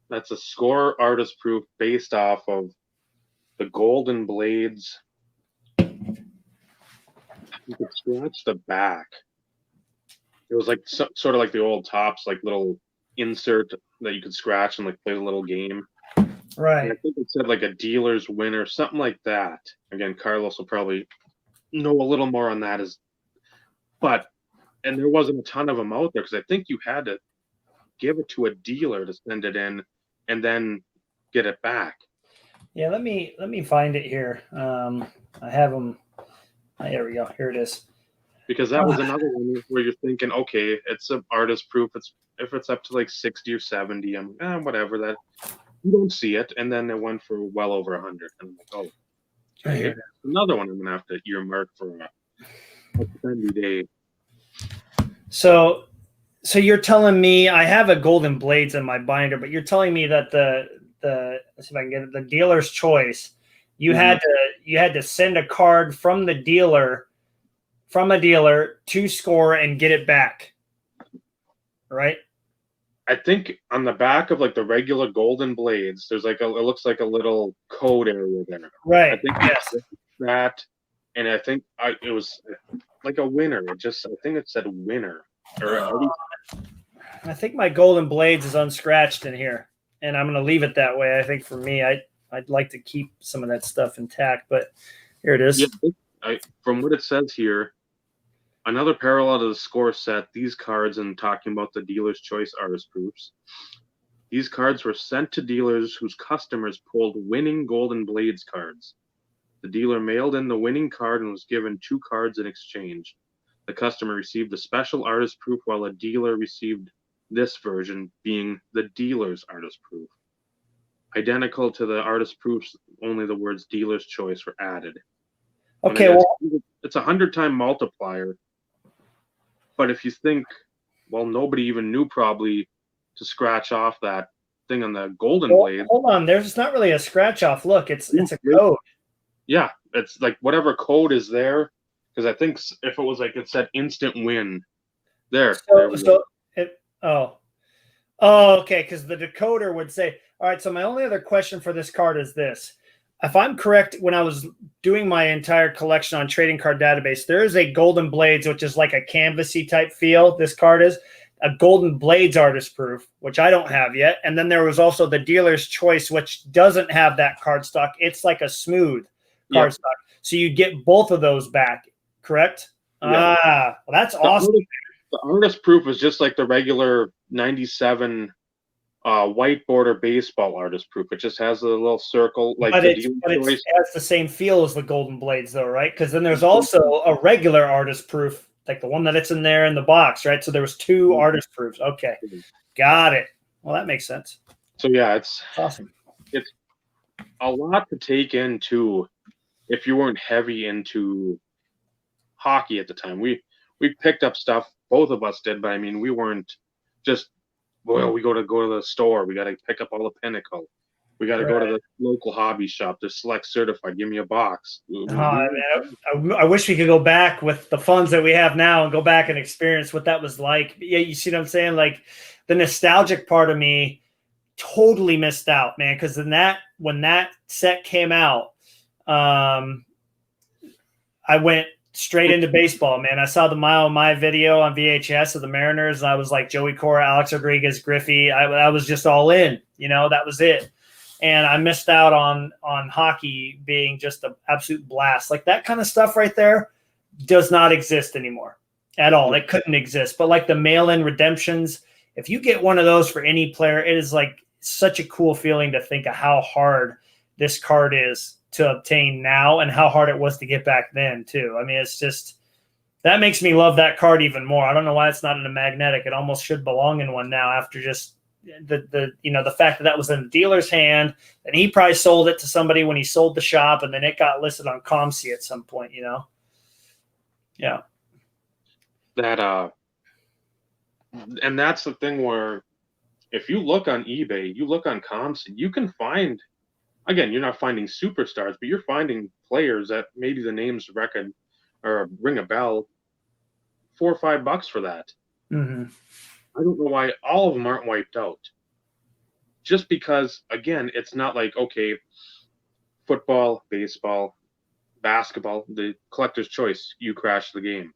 That's a score artist proof based off of the Golden Blades. You could scratch the back. It was like sort of like the old Tops, like little insert that you could scratch and like play a little game. Right. And I think it said like a dealer's winner, something like that. Again, Carlos will probably know a little more on that. And there wasn't a ton of them out there because I think you had to give it to a dealer to send it in and then get it back. Yeah, let me find it here. I have them. Here we go. Here it is. Because that was another one where you're thinking, okay, it's an artist proof. If it's up to like 60 or 70, I'm whatever. That you don't see it, and then it went for well over 100. And I'm like, oh, okay, another one I'm gonna have to earmark for a trendy day. So you're telling me I have a Golden Blades in my binder, but you're telling me that the let's see if I can get it, the dealer's choice. You had to send a card from a dealer to score and get it back, right? I think on the back of like the regular Golden Blades, there's like it looks like a little code area there. Right. I think that, and I think it was like a winner. I think it said winner. I think my Golden Blades is unscratched in here, and I'm going to leave it that way. I think for me, I'd like to keep some of that stuff intact, but here it is. Yeah, from what it says here, another parallel to the score set, these cards, and talking about the dealer's choice artist proofs, these cards were sent to dealers whose customers pulled winning Golden Blades cards. The dealer mailed in the winning card and was given 2 cards in exchange. The customer received the special artist proof while the dealer received this version, being the dealer's artist proof. Identical to the artist proofs, only the words dealer's choice were added. Okay, well, it's a 100-time multiplier. But if you think, well, nobody even knew probably to scratch off that thing on the Golden Blade. Hold on, there's not really a scratch off. Look, it's a code. Yeah, it's like whatever code is there. Because I think if it was like it said instant win, okay, because the decoder would say, all right, so my only other question for this card is this. If I'm correct, when I was doing my entire collection on Trading Card Database, there is a Golden Blades, which is like a canvasy type feel. This card is a Golden Blades artist proof, which I don't have yet. And then there was also the dealer's choice, which doesn't have that card stock. It's like a smooth card stock. So you get both of those back, correct? Yep. Well, that's awesome. The artist proof is just like the regular 97 white border baseball artist proof. It just has a little circle, like it has the same feel as the Golden Blades, though, right? Because then there's also a regular artist proof, like the one that it's in there in the box, right? So there was 2 artist proofs. Okay, got it. Well, that makes sense. So yeah, it's awesome. It's a lot to take in too, if you weren't heavy into hockey at the time. We picked up stuff, both of us did, but I mean, we weren't just, well, we go to the store. We got to pick up all the Pinnacle. We got to go to the local hobby shop. They're Select certified. Give me a box. I wish we could go back with the funds that we have now and go back and experience what that was like. Yeah, you see what I'm saying? Like the nostalgic part of me totally missed out, man. Because when that set came out, I went straight into baseball, man. I saw the Mile My video on VHS of the Mariners, and I was like Joey Cora, Alex Rodriguez, Griffey. I was just all in, that was it. And I missed out on hockey being just an absolute blast. Like that kind of stuff right there does not exist anymore at all. It couldn't exist. But like the mail-in redemptions, if you get one of those for any player, it is like such a cool feeling to think of how hard this card is to obtain now and how hard it was to get back then too. I mean, it's just, that makes me love that card even more. I don't know why it's not in a magnetic. It almost should belong in one now after just the fact that was in the dealer's hand, and he probably sold it to somebody when he sold the shop, and then it got listed on ComC at some point, Yeah. That And that's the thing where if you look on eBay, you look on comps, you can find, again, you're not finding superstars, but you're finding players that maybe the names reckon or ring a bell, $4 or $5 for that. Mm-hmm. I don't know why all of them aren't wiped out. Just because, again, it's not like, okay, football, baseball, basketball, the collector's choice, you crash the game.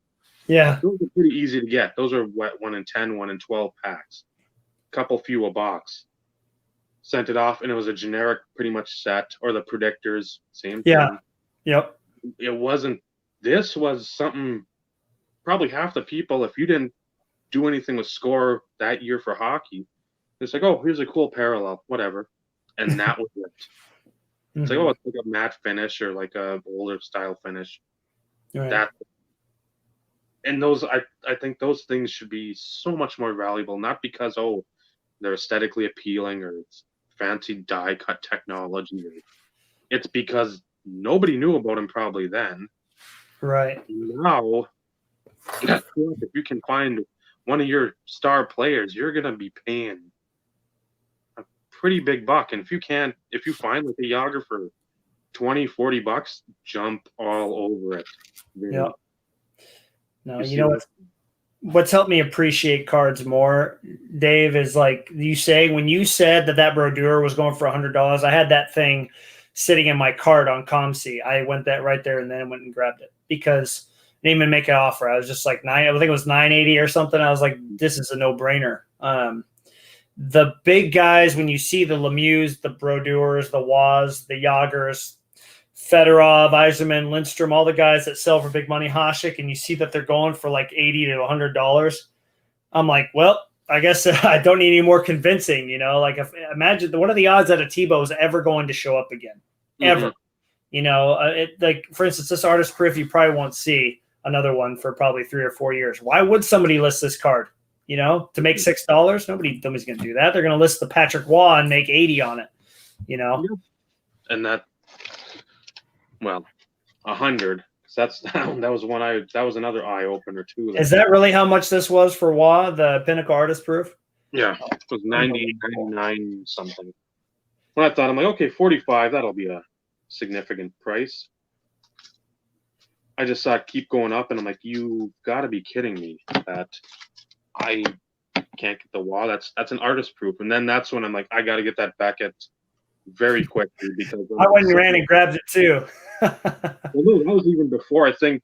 Yeah. Those are pretty easy to get. Those are what, 1 in 10, 1 in 12 packs. Couple few a box. Sent it off, and it was a generic, pretty much set, or the predictors, same Yeah. thing. Yep. It wasn't. This was something. Probably half the people, if you didn't do anything with score that year for hockey, it's like, oh, here's a cool parallel, whatever, and that was it. It's like, oh, it's like a matte finish or like a older style finish. Right. That. And those, I think those things should be so much more valuable, not because, oh, they're aesthetically appealing or it's fancy die cut technology. It's because nobody knew about them probably then. Right. Now, if you can find one of your star players, you're going to be paying a pretty big buck. And if you find like a Yager for $20-$40, jump all over it. Yeah. No, you know what's helped me appreciate cards more, Dave, is like you say, when you said that Brodeur was going for $100, I had that thing sitting in my cart on ComC. I went that right there and then went and grabbed it because I didn't even make an offer. I was just like I think it was $980 or something. I was like, this is a no-brainer. The big guys, when you see the Lemieux, the Brodeurs, the Waz, the Jagers, Fedorov, Yzerman, Lindstrom, all the guys that sell for big money, Hasek, and you see that they're going for like $80 to $100. I'm like, well, I guess I don't need any more convincing, Like, imagine what are the odds that a Tebow is ever going to show up again, ever? Mm-hmm. Like for instance, this artist proof you probably won't see another one for probably 3 or 4 years. Why would somebody list this card? To make $6? Nobody's going to do that. They're going to list the Patrick Waugh and make 80 on it. And that. Well, 100. That was another eye opener too. Is that really how much this was for Waugh, the Pinnacle Artist Proof? Yeah, it was 99 something. When I thought, I'm like, okay, 45, that'll be a significant price. I just saw it keep going up, and I'm like, you got to be kidding me that I can't get the Waugh. That's an artist proof, and then that's when I'm like, I got to get that Beckett very quickly because I went and ran and grabbed it too. Well, no, that was even before. I think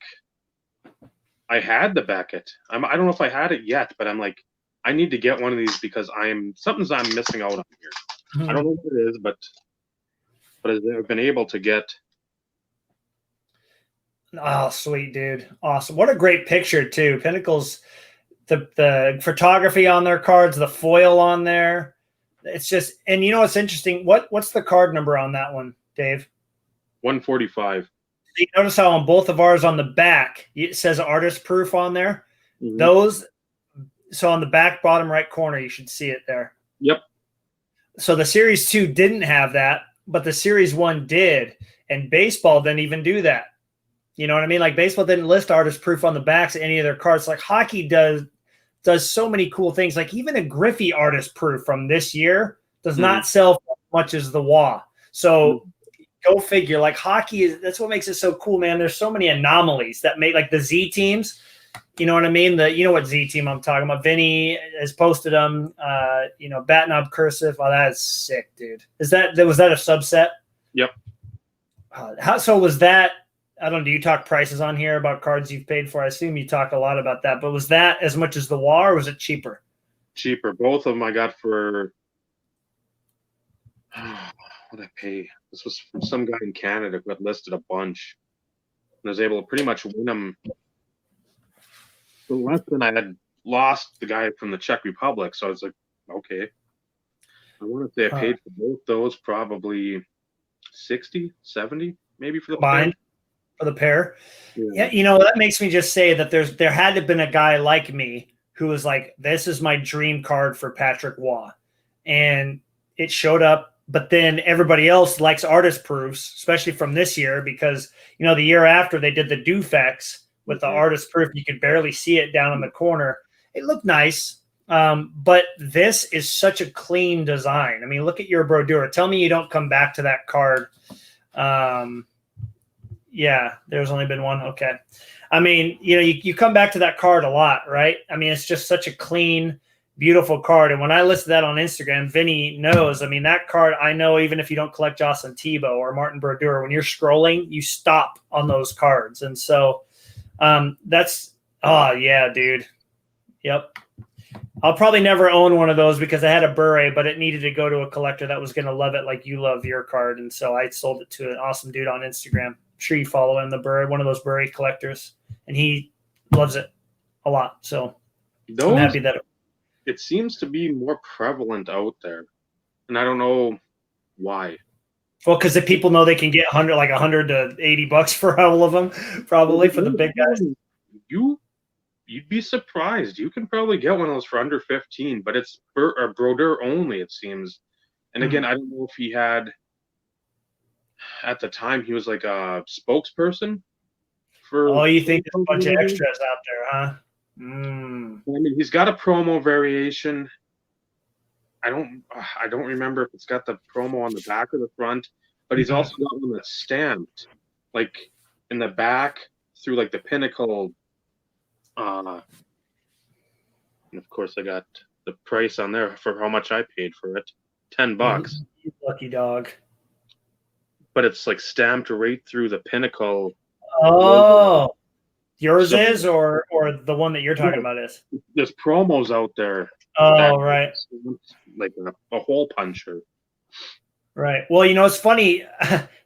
I had the Beckett. I don't know if I had it yet, but I'm like, I need to get one of these because something's I'm missing out on here. Mm-hmm. I don't know what it is, but I've been able to get. Oh, sweet, dude! Awesome. What a great picture too. Pinnacle's the photography on their cards, the foil on there. It's just, and what's interesting? What's the card number on that one, Dave? 145. You notice how on both of ours on the back it says artist proof on there. Mm-hmm. So on the back bottom right corner, you should see it there. Yep. So the Series 2 didn't have that, but the Series 1 did, and baseball didn't even do that. You know what I mean? Like baseball didn't list artist proof on the backs of any of their cards. Like hockey does so many cool things. Like even a Griffey artist proof from this year does not sell as much as the Waugh. So go figure. Like hockey that's what makes it so cool, man. There's so many anomalies that make like the Z teams. You know what I mean? What Z team I'm talking about? Vinny has posted them. Batnob cursive. Oh, that is sick, dude. Was that a subset? Yep. So was that? I don't know. Do you talk prices on here about cards you've paid for? I assume you talk a lot about that. But was that as much as the Waugh, or was it cheaper? Cheaper. Both of them I got for. What did I pay? This was from some guy in Canada who had listed a bunch, and I was able to pretty much win them. For less than I had lost the guy from the Czech Republic, so I was like, okay. I want to say I paid for both those probably 60, 70, maybe for the pair. For the pair. Yeah, that makes me just say that there had to have been a guy like me who was like, this is my dream card for Patrick Waugh. And it showed up, but then everybody else likes artist proofs, especially from this year, because the year after they did the Dufex with the artist proof, you could barely see it down in the corner. It looked nice, But this is such a clean design. I mean, look at your Brodeur. Tell me you don't come back to that card. Yeah, there's only been one. Okay. I mean, you come back to that card a lot, right? I mean, it's just such a clean, beautiful card. And when I listed that on Instagram, Vinny knows. I mean, that card, I know even if you don't collect Jocelyn Tebow or Martin Brodeur, when you're scrolling, you stop on those cards. And so oh, yeah, dude. Yep. I'll probably never own one of those because I had a Bure, but it needed to go to a collector that was going to love it like you love your card. And so I sold it to an awesome dude on Instagram. I'm sure you follow him, the Bure, one of those Bure collectors, and he loves it a lot. So I'm happy that it seems to be more prevalent out there, and I don't know why. Well, because the people know they can get $100 to $80 for all of them, probably for the big guys. You'd be surprised. You can probably get one of those for under 15, but it's Brodeur only, it seems. And again, I don't know if he had, at the time, he was like a spokesperson for. Oh, you think there's a bunch of extras out there, huh? I mean, he's got a promo variation. I don't remember if it's got the promo on the back or the front, but he's also got one that's stamped, like in the back through like the pinnacle. And of course, I got the price on there for how much I paid for it, $10. You lucky dog. But it's like stamped right through the pinnacle. Oh, yours is, or the one that you're talking about is. There's promos out there. Oh, right. Like a hole puncher. Right. Well, it's funny.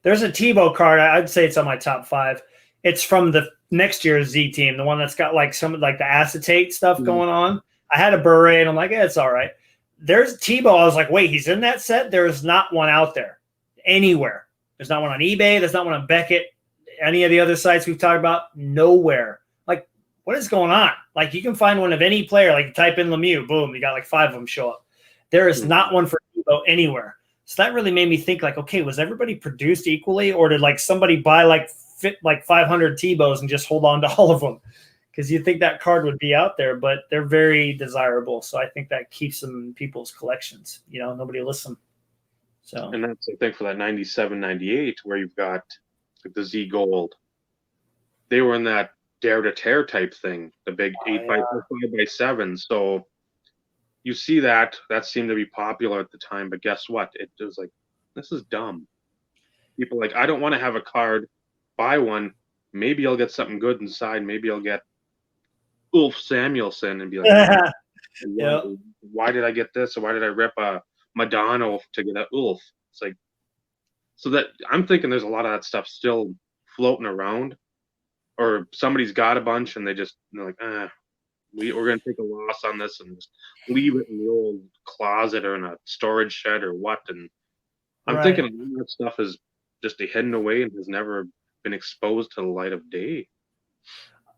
There's a Tebow card. I'd say it's on my top 5. It's from the next year's Z team, the one that's got like some like the acetate stuff going on. I had a Bure, and I'm like, it's all right. There's Tebow. I was like, wait, he's in that set? There is not one out there anywhere. There's not one on eBay. There's not one on Beckett. Any of the other sites we've talked about, nowhere. Like, what is going on? Like, you can find one of any player. Like, you type in Lemieux, boom, you got like 5 of them show up. There is not one for Tebow anywhere. So that really made me think, like, okay, was everybody produced equally, or did like somebody buy like 500 Tebows and just hold on to all of them? Because you think that card would be out there, but they're very desirable. So I think that keeps them in people's collections. Nobody lists them. So, and that's, I think, for that 97, 98, where you've got like the Z Gold. They were in that Dare to Tear type thing, the big 8x5x7. So you see that seemed to be popular at the time, but guess what? It was like, this is dumb. People like, I don't want to have a card, buy one. Maybe I'll get something good inside. Maybe I'll get Ulf Samuelson and be like, why did I get this? Or why did I rip a Madonna to get an Ulf? It's like, so that I'm thinking there's a lot of that stuff still floating around, or somebody's got a bunch and they're like, we're going to take a loss on this and just leave it in the old closet or in a storage shed or what. And I'm thinking a lot of that stuff is just hidden away and has never been exposed to the light of day.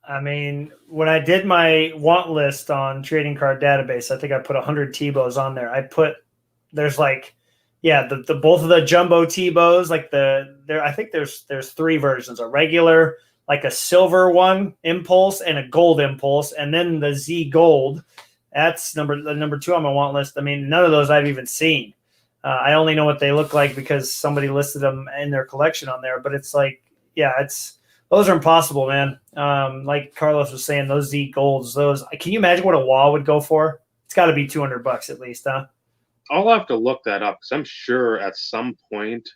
I mean, when I did my want list on Trading Card Database, I think I put 100 Tebows on there. There's like, the both of the jumbo Tebows, like I think there's 3 versions: a regular, like a silver one impulse, and a gold impulse, and then the Z Gold. That's number 2 on my want list. I mean, none of those I've even seen. I only know what they look like because somebody listed them in their collection on there. But it's like, those are impossible, man. Like Carlos was saying, those Z Golds, can you imagine what a wall would go for? It's got to be $200 at least, huh? I'll have to look that up because I'm sure at some point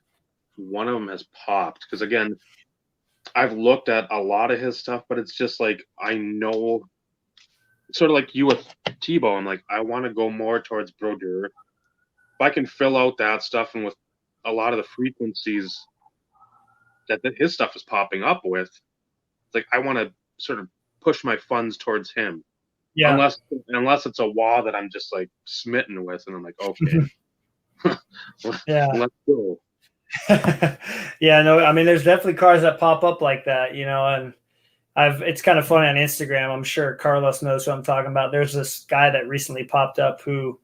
one of them has popped. Because again, I've looked at a lot of his stuff, but it's just like, I know, sort of like you with Tebow, I'm like, I want to go more towards Brodeur. If I can fill out that stuff and with a lot of the frequencies that his stuff is popping up with, it's like I want to sort of push my funds towards him. Yeah. Unless it's a wall that I'm just like smitten with, and I'm like, okay, let's go. I mean, there's definitely cars that pop up like that, and it's kind of funny on Instagram. I'm sure Carlos knows who I'm talking about. There's this guy that recently popped up who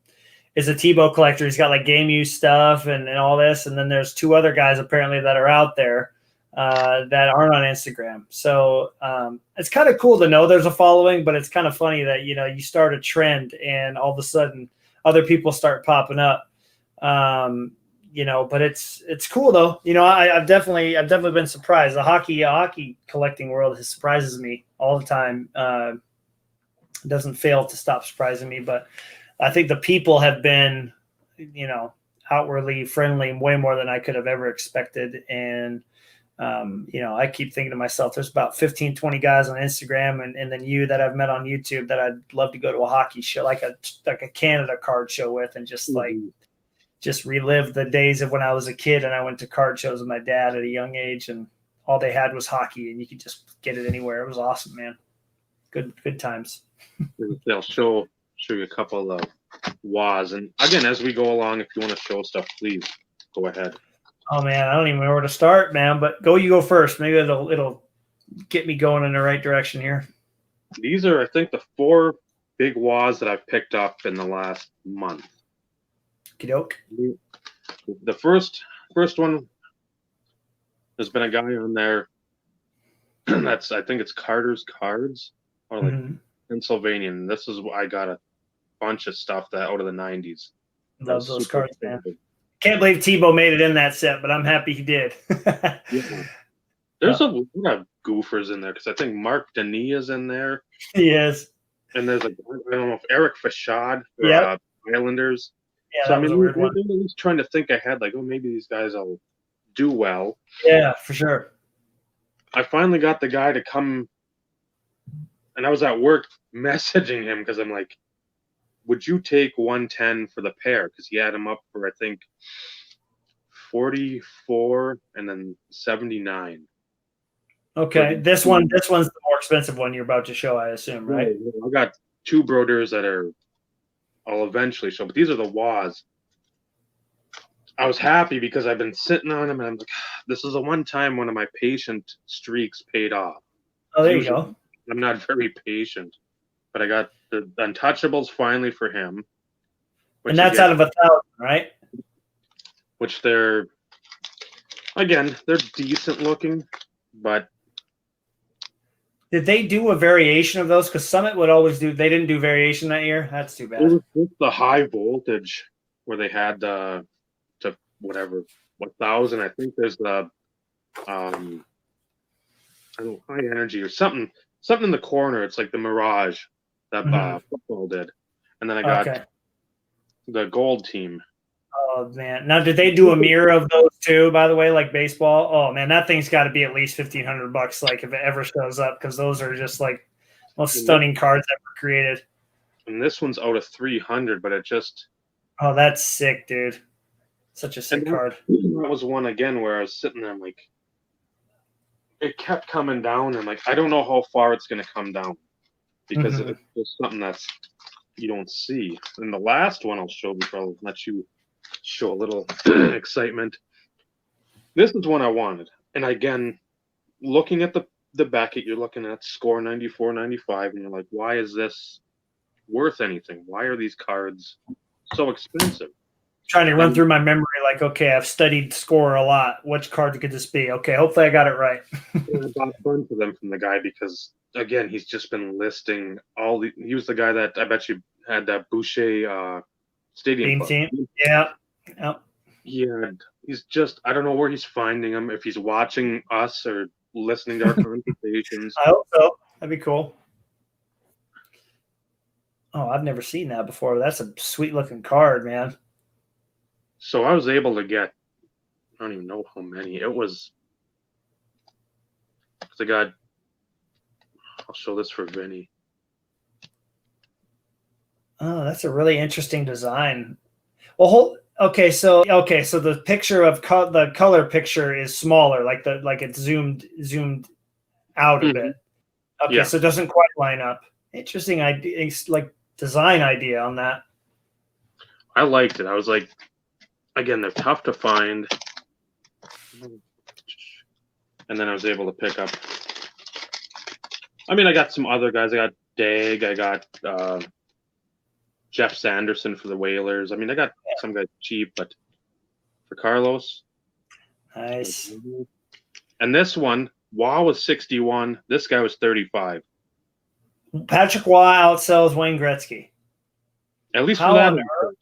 is a Tebow collector. He's got like game use stuff and all this. And then there's 2 other guys apparently that are out there. that aren't on Instagram. So it's kind of cool to know there's a following, but it's kind of funny that, you know, you start a trend and all of a sudden other people start popping up. You know, but it's cool though. You know, I've definitely been surprised. The hockey collecting world surprises me all the time. Doesn't fail to stop surprising me, but I think the people have been, you know, outwardly friendly way more than I could have ever expected. And you know, I keep thinking to myself, there's about 15, 20 guys on Instagram and then you that I've met on YouTube that I'd love to go to a hockey show, like a Canada card show with, and just like just relive the days of when I was a kid and I went to card shows with my dad at a young age, and all they had was hockey and you could just get it anywhere. It was awesome, man. Good times. They'll show you a couple of WAs. And again, as we go along, if you want to show stuff, please go ahead. Oh man, I don't even know where to start, man. But you go first. Maybe it'll get me going in the right direction here. These are, I think, the 4 big WAs that I've picked up in the last month. Okey-doke. The first one, there's been a guy on there that's, I think it's Carter's Cards, or like Pennsylvanian. This is I got a bunch of stuff that out of the 90s. Love those cards, man. Can't believe Tebow made it in that set, but I'm happy he did. Yeah. There's a lot of goofers in there because I think Mark Denis is in there. He is. And there's I don't know if Eric Fashad for Islanders. Yeah, so I was mean, a weird we're one. at least trying to think ahead, like, oh, maybe these guys will do well. Yeah, for sure. I finally got the guy to come, and I was at work messaging him because I'm like, would you take 110 for the pair? Because he had him up for, I think, 44 and then 79. Okay, this one's the more expensive one you're about to show, I assume, right? I got 2 Broders that I'll eventually show, but these are the WAs. I was happy because I've been sitting on them, and I'm like, this is the one time one of my patient streaks paid off. Oh, there you go. I'm not very patient, but I got the Untouchables finally for him. And that's out of 1,000, right? Which they're decent looking, but did they do a variation of those? Because Summit would always do. They didn't do variation that year. That's too bad. It was just the high voltage where they had to whatever 1,000. I think there's the I don't know, high energy or something in the corner. It's like the Mirage that football did, and then I got the gold team. Oh man! Now, did they do a mirror of those too? By the way, like baseball. Oh man, that thing's got to be at least $1,500. Like if it ever shows up, because those are just like most stunning cards ever created. And this one's out of 300, but it just. Oh, that's sick, dude! Such a sick card. That was one again where I was sitting there, I'm like, it kept coming down, and like I don't know how far it's going to come down because it's just something that's you don't see. And the last one I'll show before I'll let you show a little excitement. This is one I wanted, and again, looking at the Beckett, you're looking at score 94, 95, and you're like, why is this worth anything? Why are these cards so expensive? Trying to run through my memory, like, okay, I've studied score a lot. Which card could this be? Okay, hopefully I got it right. I bought a bunch of them from the guy because, again, he's just been listing all the. He was the guy that I bet you had that Boucher Stadium team. Yeah. He's just. I don't know where he's finding them. If he's watching us or listening to our conversations. I hope so. That'd be cool. Oh, I've never seen that before. That's a sweet looking card, man. So I was able to get, I don't even know how many. It was, I'll show this for Vinny. Oh, that's a really interesting design. Well, okay, so the picture of the color picture is smaller, like it's zoomed out a bit. Okay, so it doesn't quite line up. Interesting idea, like design idea on that. I liked it. I was like, again, they're tough to find. And then I was able to pick up. I mean, I got some other guys. I got Dag. I got Jeff Sanderson for the Whalers. I mean, I got some guys cheap, but for Carlos. Nice. And this one, Waugh was 61. This guy was 35. Patrick Waugh outsells Wayne Gretzky. At least for How that. on earth?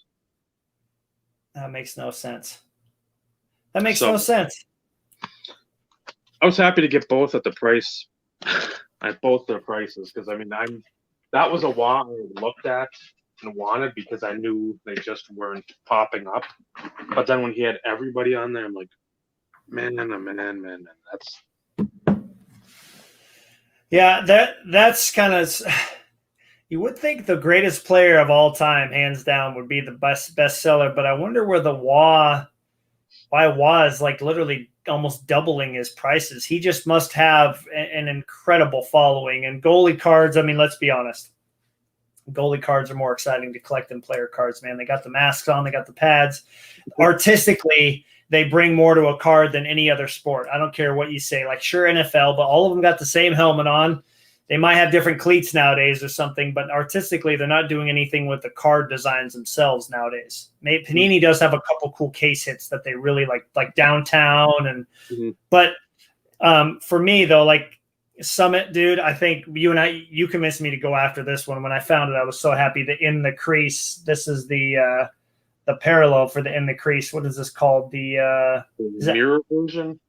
That makes no sense. That makes So no sense. I was happy to get both at the price, at both their prices, because I mean, that was a Waugh I looked at and wanted because I knew they just weren't popping up. But then when he had everybody on there, I'm like, man, that's Yeah, that's kind of. You would think the greatest player of all time, hands down, would be the bestseller, but I wonder where why Waugh is like literally almost doubling his prices. He just must have an incredible following. And goalie cards, I mean, let's be honest. Goalie cards are more exciting to collect than player cards, man. They got the masks on, they got the pads. Artistically, they bring more to a card than any other sport. I don't care what you say. Like, sure, NFL, but all of them got the same helmet on. They might have different cleats nowadays or something, but artistically, they're not doing anything with the card designs themselves nowadays. Panini does have a couple cool case hits that they really like downtown, and but for me though, like Summit, dude, I think you convinced me to go after this one. When I found it, I was so happy. The In the Crease. This is the parallel for the In the Crease. What is this called? The mirror version.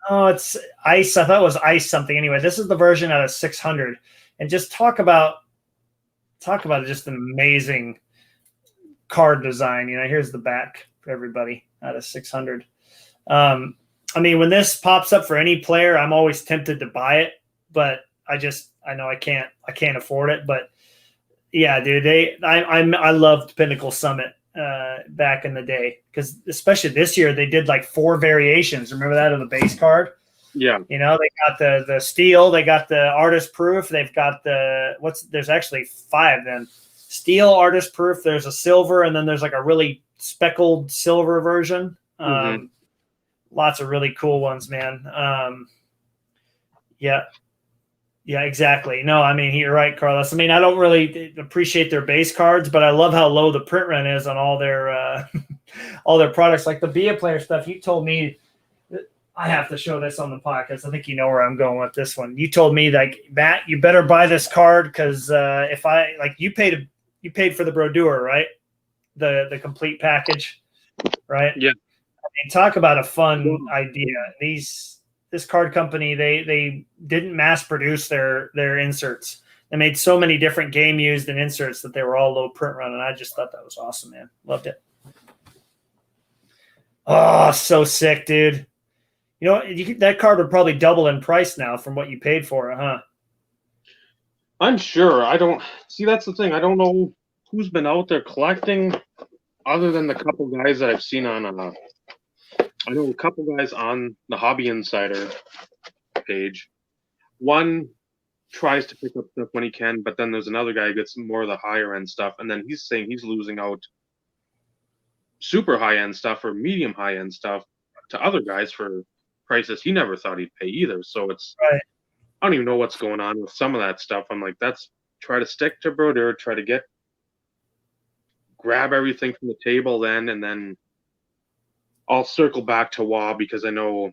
Oh, it's ice. I thought it was ice something. Anyway, this is the version out of 600, and just talk about just an amazing card design. Here's the back for everybody out of 600. I mean, when this pops up for any player, I'm always tempted to buy it, but I know I can't afford it. But yeah, dude, I loved Pinnacle Summit back in the day, because especially this year they did like 4 variations. Remember that of the base card? Yeah. They got the steel, they got the artist proof, they've got there's actually 5 then. Steel, artist proof, there's a silver, and then there's like a really speckled silver version. Lots of really cool ones, man. Yeah, exactly. No, I mean, you're right, Carlos. I mean, I don't really appreciate their base cards, but I love how low the print run is on all their all their products. Like the Bia Player stuff, you told me, I have to show this on the podcast. I think you know where I'm going with this one. You told me, like, Matt, you better buy this card because if I you paid for the Brodeur, right? The complete package, right? Yeah. I mean, talk about a fun idea. This card company, they didn't mass produce their inserts. They made so many different game used and inserts that they were all low print run, and I just thought that was awesome, man. Loved it. Oh, so sick, dude. That card would probably double in price now from what you paid for it, huh? I'm sure. I don't see. That's the thing. I don't know who's been out there collecting, other than the couple guys that I've seen on. I know a couple guys on the Hobby Insider page. One tries to pick up stuff when he can, but then there's another guy who gets more of the higher end stuff, and then he's saying he's losing out super high end stuff or medium high end stuff to other guys for prices he never thought he'd pay either. So it's right. I don't even know what's going on with some of that stuff. I'm like, try to stick to Brodeur, try to grab everything from the table then, and then I'll circle back to Waugh because I know,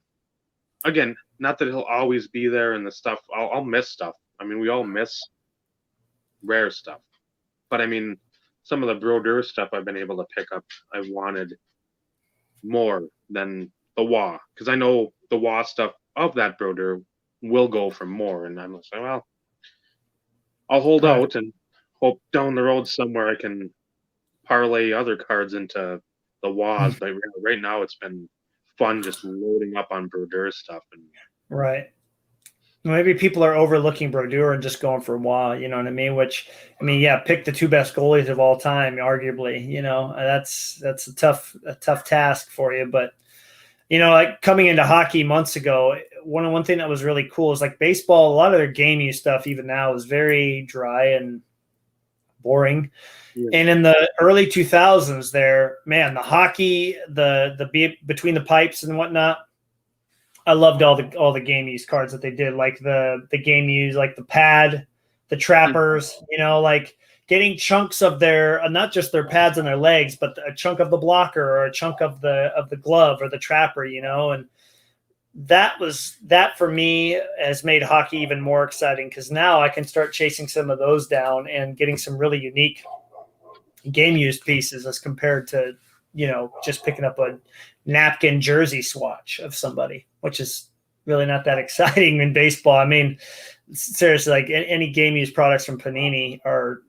again, not that he'll always be there and the stuff. I'll miss stuff. I mean, we all miss rare stuff. But I mean, some of the Brodeur stuff I've been able to pick up, I wanted more than the Waugh, because I know the Waugh stuff of that Brodeur will go for more. And I'm like, well, I'll hold out and hope down the road somewhere I can parlay other cards into the Waughs. But right now it's been fun just loading up on Brodeur stuff. Right. Maybe people are overlooking Brodeur and just going for Waugh, you know what I mean? Which, I mean, yeah, pick the 2 best goalies of all time, arguably. That's a tough task for you. But, like coming into hockey months ago, one thing that was really cool is like baseball, a lot of their game use stuff even now is very dry and boring. Yeah. And in the early 2000s there, man, the hockey, the between the pipes and whatnot, I loved all the game use cards that they did, like the game use, like the pad, the trappers, like getting chunks of their not just their pads on their legs, but a chunk of the blocker or a chunk of the glove or the trapper, and that for me has made hockey even more exciting, because now I can start chasing some of those down and getting some really unique game used pieces as compared to, just picking up a napkin jersey swatch of somebody, which is really not that exciting in baseball. I mean, seriously, like any game used products from Panini are,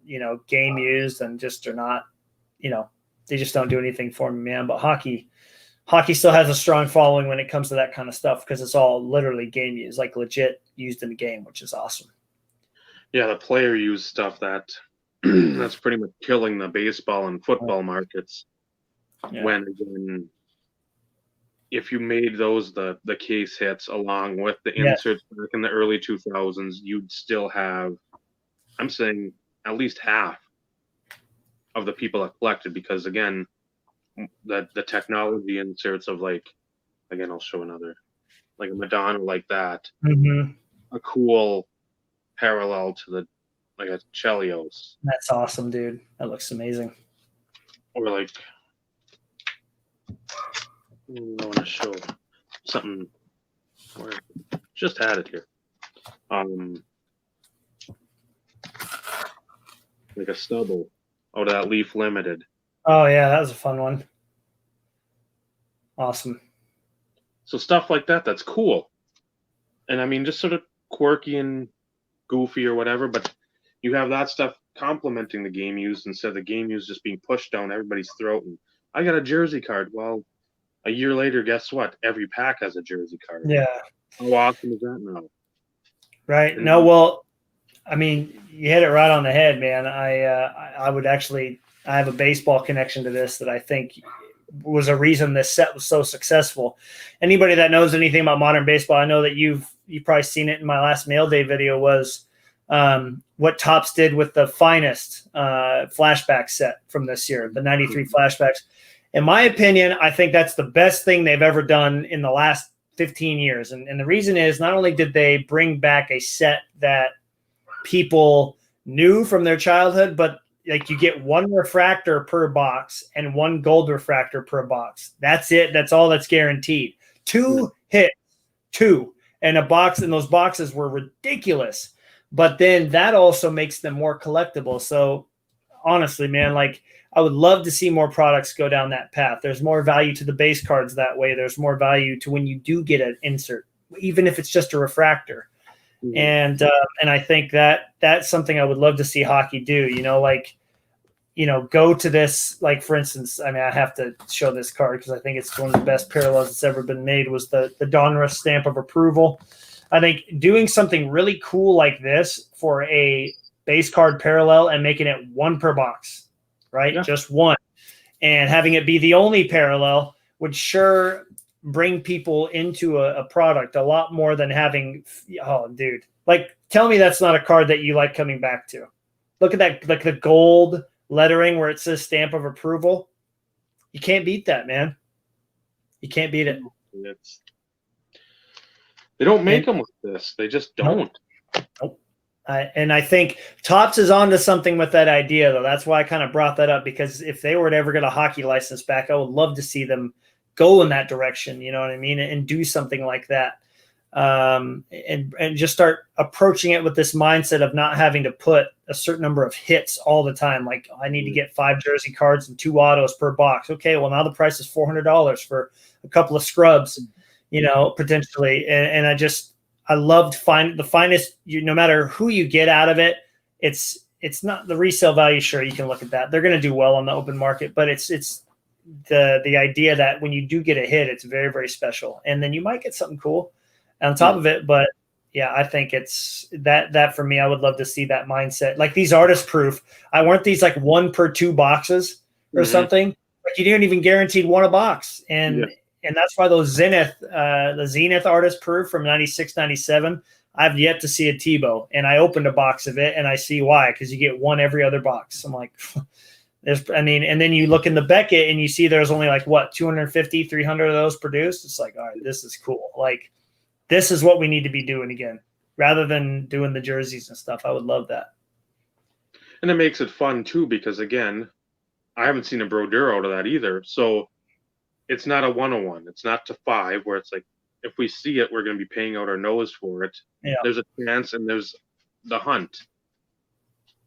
game used and just are not, they just don't do anything for me, man. But hockey still has a strong following when it comes to that kind of stuff, because it's all literally game used, like legit used in the game, which is awesome. Yeah, the player used stuff that's pretty much killing the baseball and football markets. Yeah. When again, if you made those the case hits along with the inserts back in the early 2000s, you'd still have, I'm saying, at least half of the people that collected, because again, the technology inserts of, like, again, I'll show another, like a Madonna like that, a cool parallel to the, like a Chelios. That's awesome, dude. That looks amazing. Or like, I want to show something. Where, just had it here. Like a stubble out of that Leaf Limited. Oh yeah, that was a fun one. Awesome. So stuff like that, that's cool. And I mean, just sort of quirky and goofy or whatever, but you have that stuff complementing the game used instead of the game used just being pushed down everybody's throat. And I got a jersey card. Well, a year later, guess what? Every pack has a jersey card. Yeah. How awesome is that now? Right. No, well, I mean, you hit it right on the head, man. I would actually, I have a baseball connection to this that I think was a reason this set was so successful. Anybody that knows anything about modern baseball, I know that you've probably seen it in my last mail day video, was what Topps did with the finest flashback set from this year, the 93 flashbacks. In my opinion, I think that's the best thing they've ever done in the last 15 years. And the reason is, not only did they bring back a set that people knew from their childhood, but like you get one refractor per box and one gold refractor per box. That's it. That's all that's guaranteed. 2 hits, 2. And a box, and those boxes were ridiculous. But then that also makes them more collectible. So honestly, man, like, I would love to see more products go down that path. There's more value to the base cards that way. There's more value to when you do get an insert, even if it's just a refractor. And I think that that's something I would love to see hockey do, go to this, like, for instance, I mean, I have to show this card because I think it's one of the best parallels that's ever been made, was the Donruss stamp of approval. I think doing something really cool like this for a base card parallel and making it 1 per box, right? Yeah. Just 1. And having it be the only parallel would sure bring people into a product a lot more than having, oh, dude, like, tell me that's not a card that you like coming back to. Look at that, like the gold lettering where it says stamp of approval. You can't beat that, man. You can't beat it. They don't make them like this. They just don't. Nope. And I think Topps is onto something with that idea, though. That's why I kind of brought that up, because if they were to ever get a hockey license back, I would love to see them go in that direction, you know what I mean, and do something like that, and just start approaching it with this mindset of not having to put a certain number of hits all the time. Like, I need to get 5 jersey cards and 2 autos per box. Okay, well, now the price is $400 for a couple of scrubs, potentially. And I loved the finest. No matter who you get out of it, it's not the resale value. Sure, you can look at that. They're going to do well on the open market, but it's the idea that when you do get a hit, it's very, very special, and then you might get something cool on top of it. But yeah, I think it's that for me, I would love to see that mindset. Like these artist proof, weren't these like 1 per 2 boxes or something? Like, you didn't even guaranteed 1 a box, and that's why those the Zenith artist proof from 96, 97, I've yet to see a Tebow, and I opened a box of it and I see why, because you get 1 every other box. I'm like, and then you look in the Beckett and you see there's only like 250, 300 of those produced. It's like, all right, this is cool. Like, this is what we need to be doing again, rather than doing the jerseys and stuff. I would love that. And it makes it fun too, because again, I haven't seen a Brodeur out of that either. So it's not a 101. It's not to 5 where it's like if we see it, we're going to be paying out our nose for it. Yeah. There's a chance, and there's the hunt.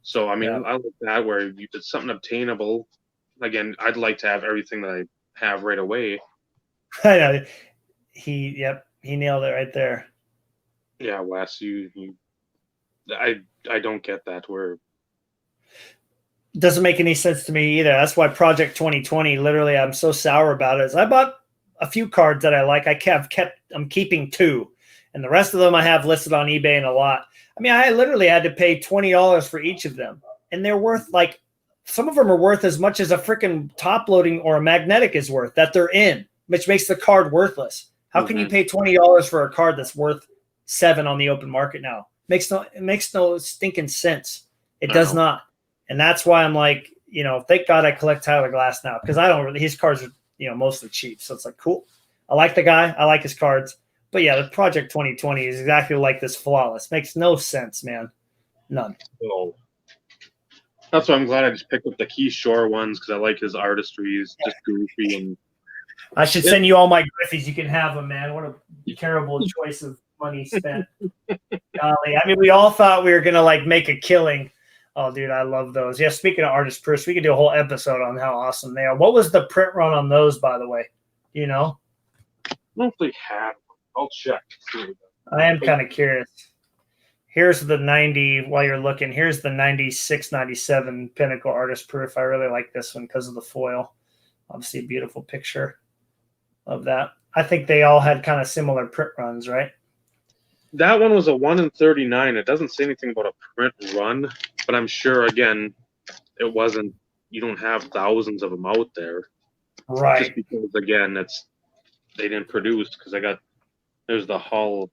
So, I mean, Yeah. I like that where it's something obtainable. Again, I'd like to have everything that I have right away. I know. He nailed it right there. Yeah, Wes, I don't get that. Doesn't make any sense to me either. That's why Project 2020, literally, I'm so sour about it. Is I bought a few cards that I like. I'm keeping 2, and the rest of them I have listed on eBay and a lot. I mean, I literally had to pay $20 for each of them, and they're worth like, some of them are worth as much as a freaking top loading or a magnetic is worth that they're in, which makes the card worthless. How can you pay $20 for a card that's worth $7 on the open market now? It makes no stinking sense. It does not. And that's why I'm like, thank God I collect Tyler Glass now, because his cards are, mostly cheap. So it's like, cool. I like the guy. I like his cards. But yeah, the Project 2020 is exactly like this Flawless. Makes no sense, man. None. Oh. That's why I'm glad I just picked up the Key Shore ones, because I like his artistry. He's just goofy. And I should send you all my Griffies. You can have them, man. What a terrible choice of money spent. Golly. I mean, we all thought we were going to like make a killing. Oh, dude, I love those. Yeah, speaking of artist proofs, we could do a whole episode on how awesome they are. What was the print run on those, by the way? Do you know? I don't know if they had one. I'll check. I am kind of curious. Here's the 90, while you're looking, here's the 96, 97 Pinnacle artist proof. I really like this one because of the foil. Obviously, a beautiful picture of that. I think they all had kind of similar print runs, right? That one was a 1 in 39. It doesn't say anything about a print run, but I'm sure, again, it wasn't, you don't have thousands of them out there. Right. Just because, again, they didn't produce, because there's the Hull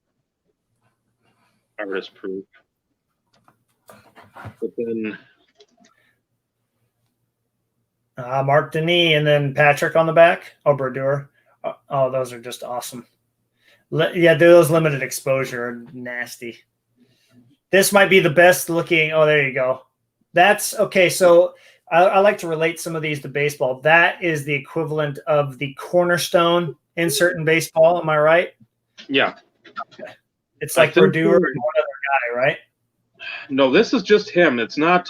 artist proof. But then Mark Denis and then Patrick on the back. Oh, Brodeur. Oh, those are just awesome. Yeah, those limited exposure are nasty. This might be the best looking. Oh, there you go. That's okay. So I like to relate some of these to baseball. That is the equivalent of the cornerstone insert in baseball. Am I right? Yeah. Okay. It's like Brodeur and one other guy, right? No, this is just him. It's not,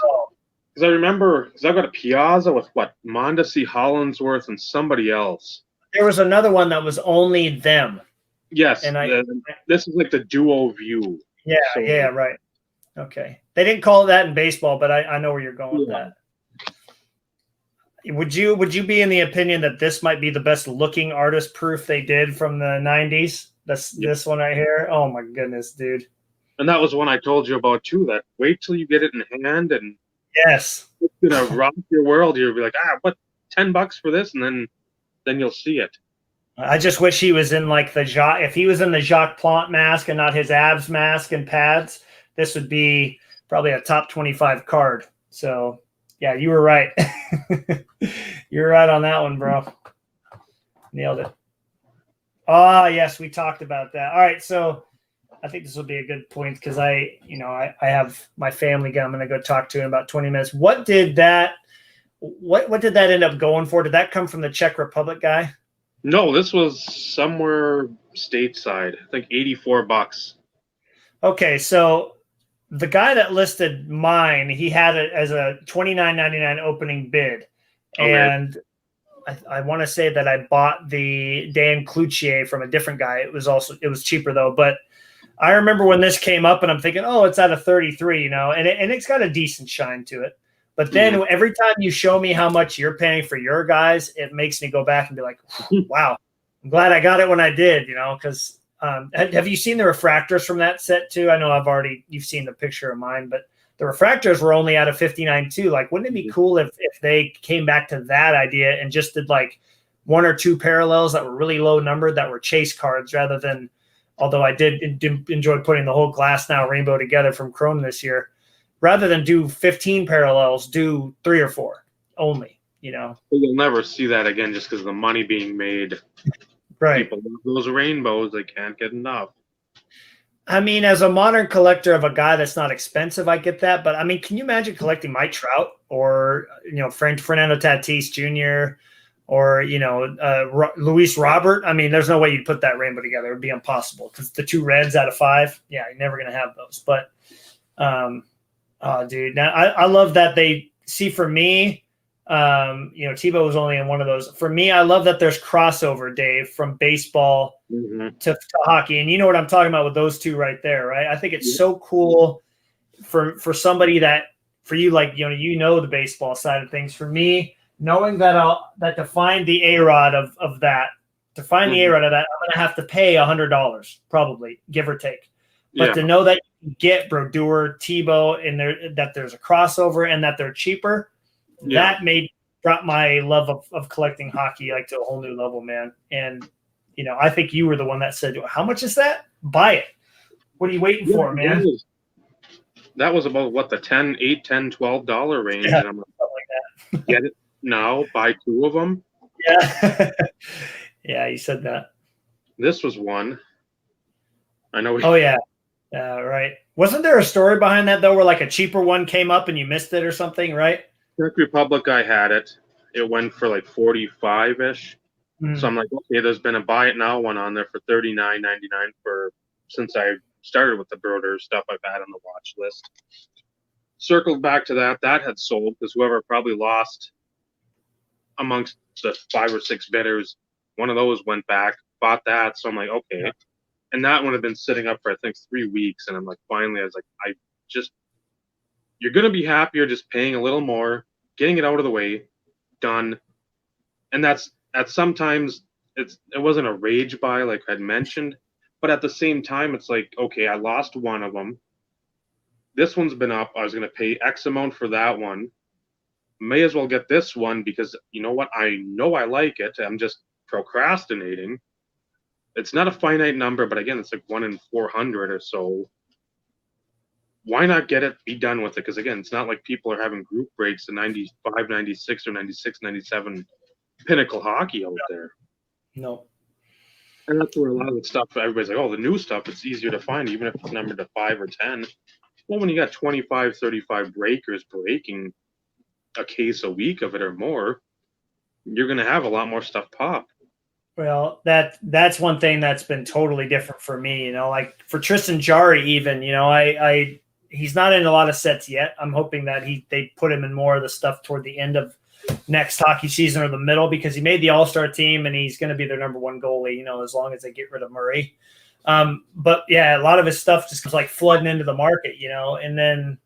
because I remember, because I've got a Piazza with Mondesi, Hollinsworth, and somebody else. There was another one that was only them. Yes, this is like the duo view. Yeah, so, yeah, right. Okay. They didn't call it that in baseball, but I know where you're going with that. Would you be in the opinion that this might be the best looking artist proof they did from the 90s? This one right here. Oh my goodness, dude. And that was one I told you about too, that wait till you get it in hand and yes, it's gonna rock your world. You'll be like, what, $10 for this? And then you'll see it. I just wish he was in like if he was in the Jacques Plante mask and not his abs mask and pads, this would be probably a top 25 card. So yeah, you were right. You were right on that one, bro. Nailed it. Oh, yes, we talked about that. All right, so I think this will be a good point because I have my family guy I'm going to go talk to in about 20 minutes. What did that end up going for? Did that come from the Czech Republic guy? No, this was somewhere stateside. I think $84. Okay, so the guy that listed mine, he had it as a $29.99 opening bid, and I want to say that I bought the Dan Cloutier from a different guy. It was cheaper though, but I remember when this came up and I'm thinking, oh, it's at a 33, and it's got a decent shine to it. But then every time you show me how much you're paying for your guys, it makes me go back and be like, wow, I'm glad I got it when I did, because have you seen the refractors from that set too? I know you've seen the picture of mine, but the refractors were only out of 59 too. Like, wouldn't it be cool if they came back to that idea and just did like 1 or 2 parallels that were really low numbered that were chase cards rather than, although I did enjoy putting the whole Glass Now rainbow together from Chrome this year, rather than do 15 parallels, do 3 or 4 only, You'll never see that again just because of the money being made. Right. People love those rainbows. They can't get enough. I mean, as a modern collector of a guy that's not expensive, I get that. But I mean, can you imagine collecting Mike Trout or Fernando Tatis Jr. or Luis Robert. I mean, there's no way you'd put that rainbow together. It would be impossible because the 2 reds out of 5. Yeah, you're never gonna have those. But oh, dude, now I love that they see. For me, Tebow was only in one of those. For me, I love that there's crossover, Dave, from baseball to hockey, and you know what I'm talking about with those two right there, right? I think it's so cool for somebody that, for you, like the baseball side of things. For me, knowing that to find the A-Rod of that, to find the A-Rod of that, I'm gonna have to pay $100 probably, give or take. But to know that you can get Brodeur, Tebow, and that there's a crossover and that they're cheaper, that made drop my love of collecting hockey like to a whole new level, man. And I think you were the one that said, "How much is that? Buy it. What are you waiting for, man?" That was about what, the $8, $10, $12 range. Yeah, and I'm like, get it now, buy 2 of them. Yeah. Yeah, you said that. This was one. I know. Oh yeah. Right. Wasn't there a story behind that though, where like a cheaper one came up and you missed it or something, right? Czech Republic, I had it. It went for like 45-ish. So I'm like, okay, there's been a buy it now one on there for $39.99 since I started with the Broder stuff I've had on the watch list. Circled back to that had sold because whoever probably lost amongst the 5 or 6 bidders, one of those went back, bought that. So I'm like, okay. Yeah. And that one had been sitting up for, I think, 3 weeks. And I'm like, finally, I was like, you're going to be happier just paying a little more, getting it out of the way, done. And that's sometimes it wasn't a rage buy like I'd mentioned, but at the same time, it's like, okay, I lost one of them. This one's been up. I was going to pay X amount for that one. May as well get this one because you know what? I know I like it. I'm just procrastinating. It's not a finite number, but again, it's like 1 in 400 or so. Why not get it, be done with it? Because again, it's not like people are having group breaks in 95, 96, or 96, 97 pinnacle hockey out there. No. And that's where a lot of the stuff, everybody's like, oh, the new stuff, it's easier to find, even if it's numbered to 5 or 10. Well, when you got 25, 35 breakers breaking a case a week of it or more, you're going to have a lot more stuff pop. Well, that's one thing that's been totally different for me. Like for Tristan Jarry, even, he's not in a lot of sets yet. I'm hoping that they put him in more of the stuff toward the end of next hockey season or the middle, because he made the All-Star team and he's going to be their number 1 goalie, as long as they get rid of Murray. But yeah, a lot of his stuff just comes like flooding into the market, and then,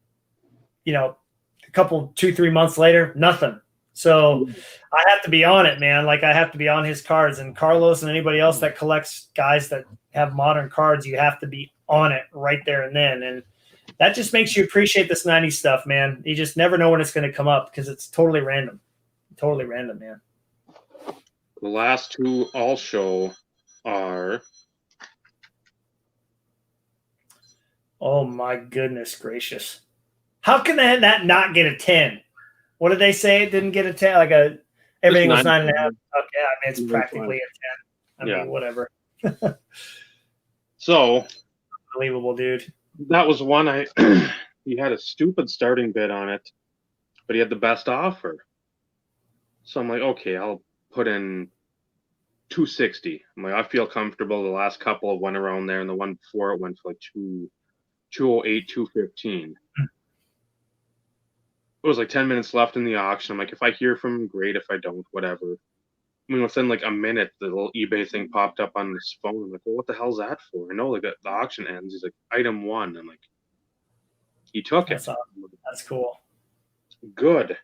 a couple, 2-3 months later, nothing. So I have to be on it, man. Like I have to be on his cards, and Carlos and anybody else that collects guys that have modern cards, you have to be on it right there and then. And that just makes you appreciate this 90s stuff, man. You just never know when it's going to come up because it's totally random. Totally random, man. The last 2 I'll show are. Oh my goodness gracious! How can that not get a 10? What did they say? It didn't get a 10. Everything was 9.5. Okay, I mean it's practically a 10. I mean whatever. So unbelievable, dude. That was one he had a stupid starting bid on it, but he had the best offer. So I'm like, okay, I'll put in $260. I'm like, I feel comfortable. The last couple went around there, and the one before it went for like 208, 215. It was like 10 minutes left in the auction. I'm like, if I hear from him, great. If I don't, whatever. I mean, within like a minute, the little eBay thing popped up on his phone. I'm like, well, what the hell's that for? I know like the auction ends. He's like, item 1. I'm like, he took That's it. Awesome. That's cool. Good.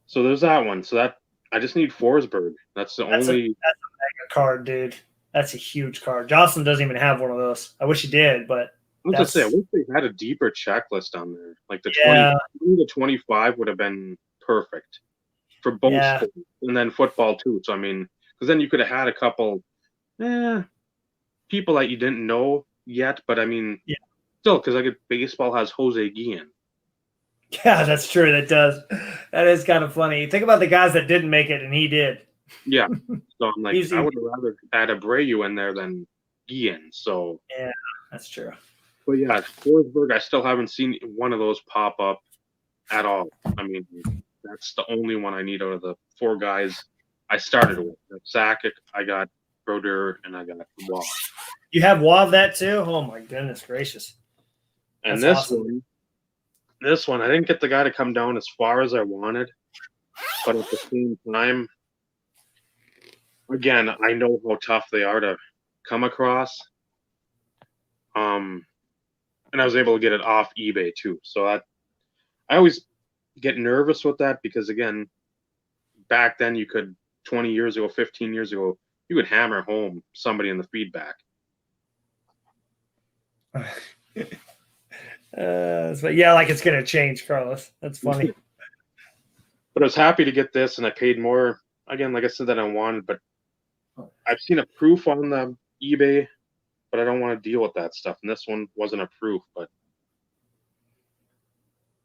So there's that one. So that I just need Forsberg. That's only. That's a mega card, dude. That's a huge card. Jocelyn doesn't even have one of those. I wish he did, but. I was just saying, I wish they had a deeper checklist on there. Like the 20 to 25 would have been perfect for both sports, and then football too. So I mean, because then you could have had a couple people that you didn't know yet, but I mean, still, because like baseball has Jose Guillen. Yeah, that's true. That does. That is kind of funny. Think about the guys that didn't make it, and he did. Yeah. So I'm like, I would have rather had Abreu in there than Guillen. So yeah, that's true. But yeah, Forsberg, I still haven't seen one of those pop up at all. I mean, that's the only one I need out of the four guys I started with. I got Sakic, I got Brodeur, and I got Waugh. You have Wav that too? Oh my goodness gracious! And That's awesome. this one, I didn't get the guy to come down as far as I wanted, but at the same time, again, I know how tough they are to come across. And I was able to get it off eBay too. So I always get nervous with that because again, back then you could 20 years ago, 15 years ago, you could hammer home somebody in the feedback. But yeah, like it's gonna change, Carlos. That's funny. But I was happy to get this, and I paid more. Again, like I said, that I wanted, but I've seen a proof on the eBay, but I don't want to deal with that stuff. And this one wasn't a proof, but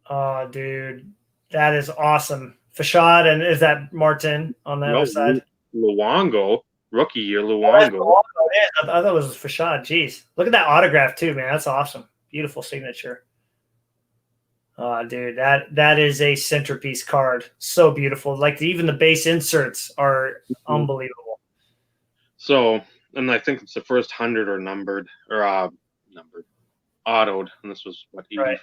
Oh, dude, that is awesome. Fashad, and is that Martin on the other side? Luongo, rookie year, Oh, Luongo. I thought it was Fashad. Jeez, look at that autograph too, man. That's awesome. Beautiful signature. Oh, dude, that is a centerpiece card. So beautiful. Like even the base inserts are unbelievable. So, and I think it's the first 100 are numbered or numbered, autoed, and this was what 84. Right.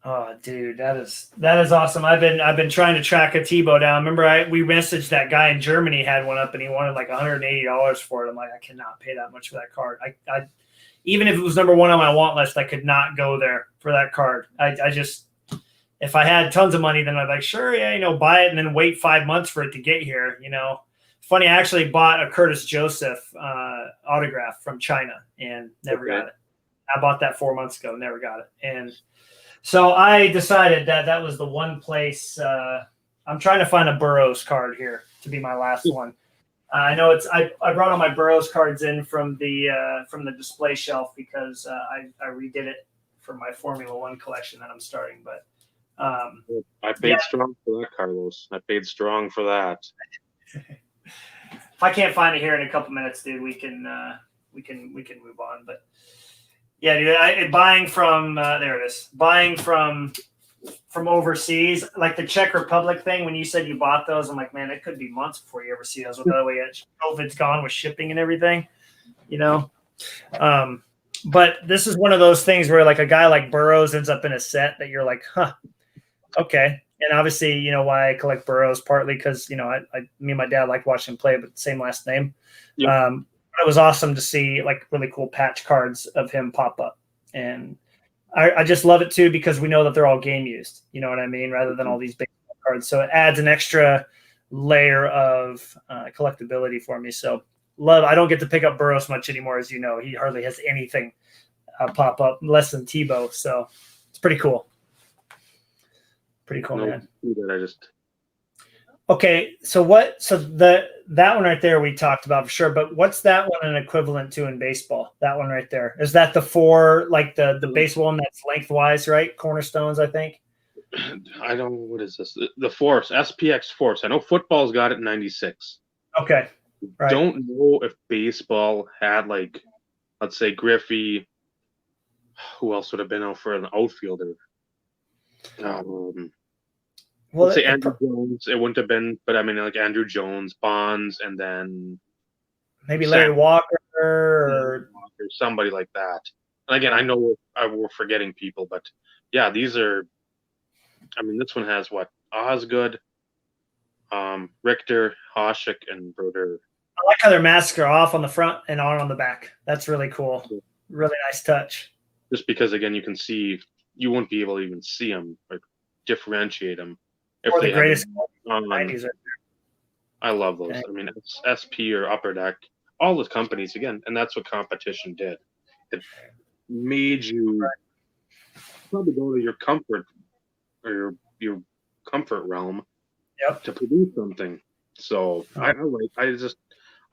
Oh, dude, that is awesome. I've been trying to track a Tebow down. Remember, we messaged that guy in Germany, had one up, and he wanted like $180 for it. I'm like, I cannot pay that much for that card. I even if it was number one on my want list, I could not go there for that card. I just, if I had tons of money, then I'd be like, sure, yeah, buy it and then wait 5 months for it to get here. Funny, I actually bought a Curtis Joseph autograph from China and never got it. I bought that 4 months ago, never got it, and so I decided that was the one place. I'm trying to find a Burrows card here to be my last one. I know I brought all my Burrows cards in from the display shelf because I redid it for my Formula One collection that I'm starting. But I paid strong for that, Carlos. I paid strong for that. If I can't find it here in a couple minutes, dude, we can move on. But yeah, dude, buying from there it is. Buying from overseas, like the Czech Republic thing. When you said you bought those, I'm like, man, it could be months before you ever see those. With the way COVID's gone with shipping and everything, But this is one of those things where like a guy like Burrows ends up in a set that you're like, huh, okay. And obviously, why I collect Burrows, partly because me and my dad like watching him play, but the same last name. Yep. It was awesome to see like really cool patch cards of him pop up, and I just love it too because we know that they're all game used. You know what I mean? Rather than all these big cards, so it adds an extra layer of collectability for me. So love. I don't get to pick up Burrows much anymore, as you know. He hardly has anything pop up less than Tebow, so it's pretty cool. Pretty cool, man. Okay, so that one right there we talked about for sure, but what's that one an equivalent to in baseball? That one right there. Is that the four, like the baseball one that's lengthwise, right? Cornerstones, I think. I don't know, what is this? The Force, SPX Force. I know football's got it in 96. Okay. Right. Don't know if baseball had like, let's say Griffey. Who else would have been out for an outfielder? Let's say Andrew Jones. It wouldn't have been, but I mean, like Andrew Jones, Bonds, and then maybe Larry Walker or somebody like that. And again, I know we're forgetting people, but yeah, these are. I mean, this one has what? Osgood, Richter, Hasek, and Brodeur. I like how their masks are off on the front and on the back. That's really cool. Really nice touch. Just because, again, you can see, you won't be able to even see them or differentiate them. Or the greatest I love those. Okay. I mean, SP or Upper Deck, all the companies, again, and that's what competition did. It made you probably go to your comfort or your comfort realm to produce something. So I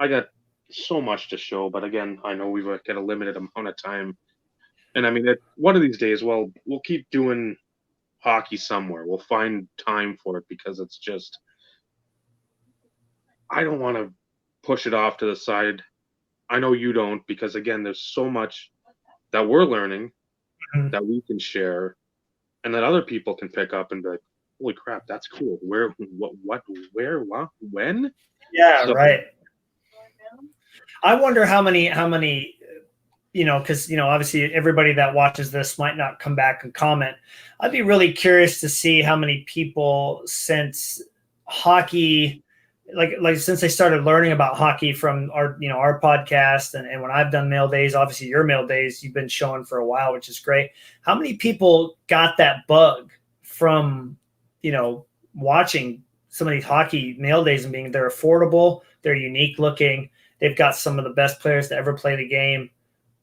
got so much to show, but again, I know we've got a limited amount of time. And I mean, one of these days, we'll keep doing hockey somewhere. We'll find time for it because it's just, I don't want to push it off to the side. I know you don't, because again, there's so much that we're learning that we can share and that other people can pick up and be like, holy crap, that's cool. Where, what, where, what, when? Yeah, So, right. I wonder how many, because obviously everybody that watches this might not come back and comment. I'd be really curious to see how many people since hockey, like since they started learning about hockey from our podcast and when I've done mail days, obviously your mail days you've been showing for a while, which is great. How many people got that bug from watching some of these hockey mail days and being they're affordable, they're unique looking, they've got some of the best players to ever play the game.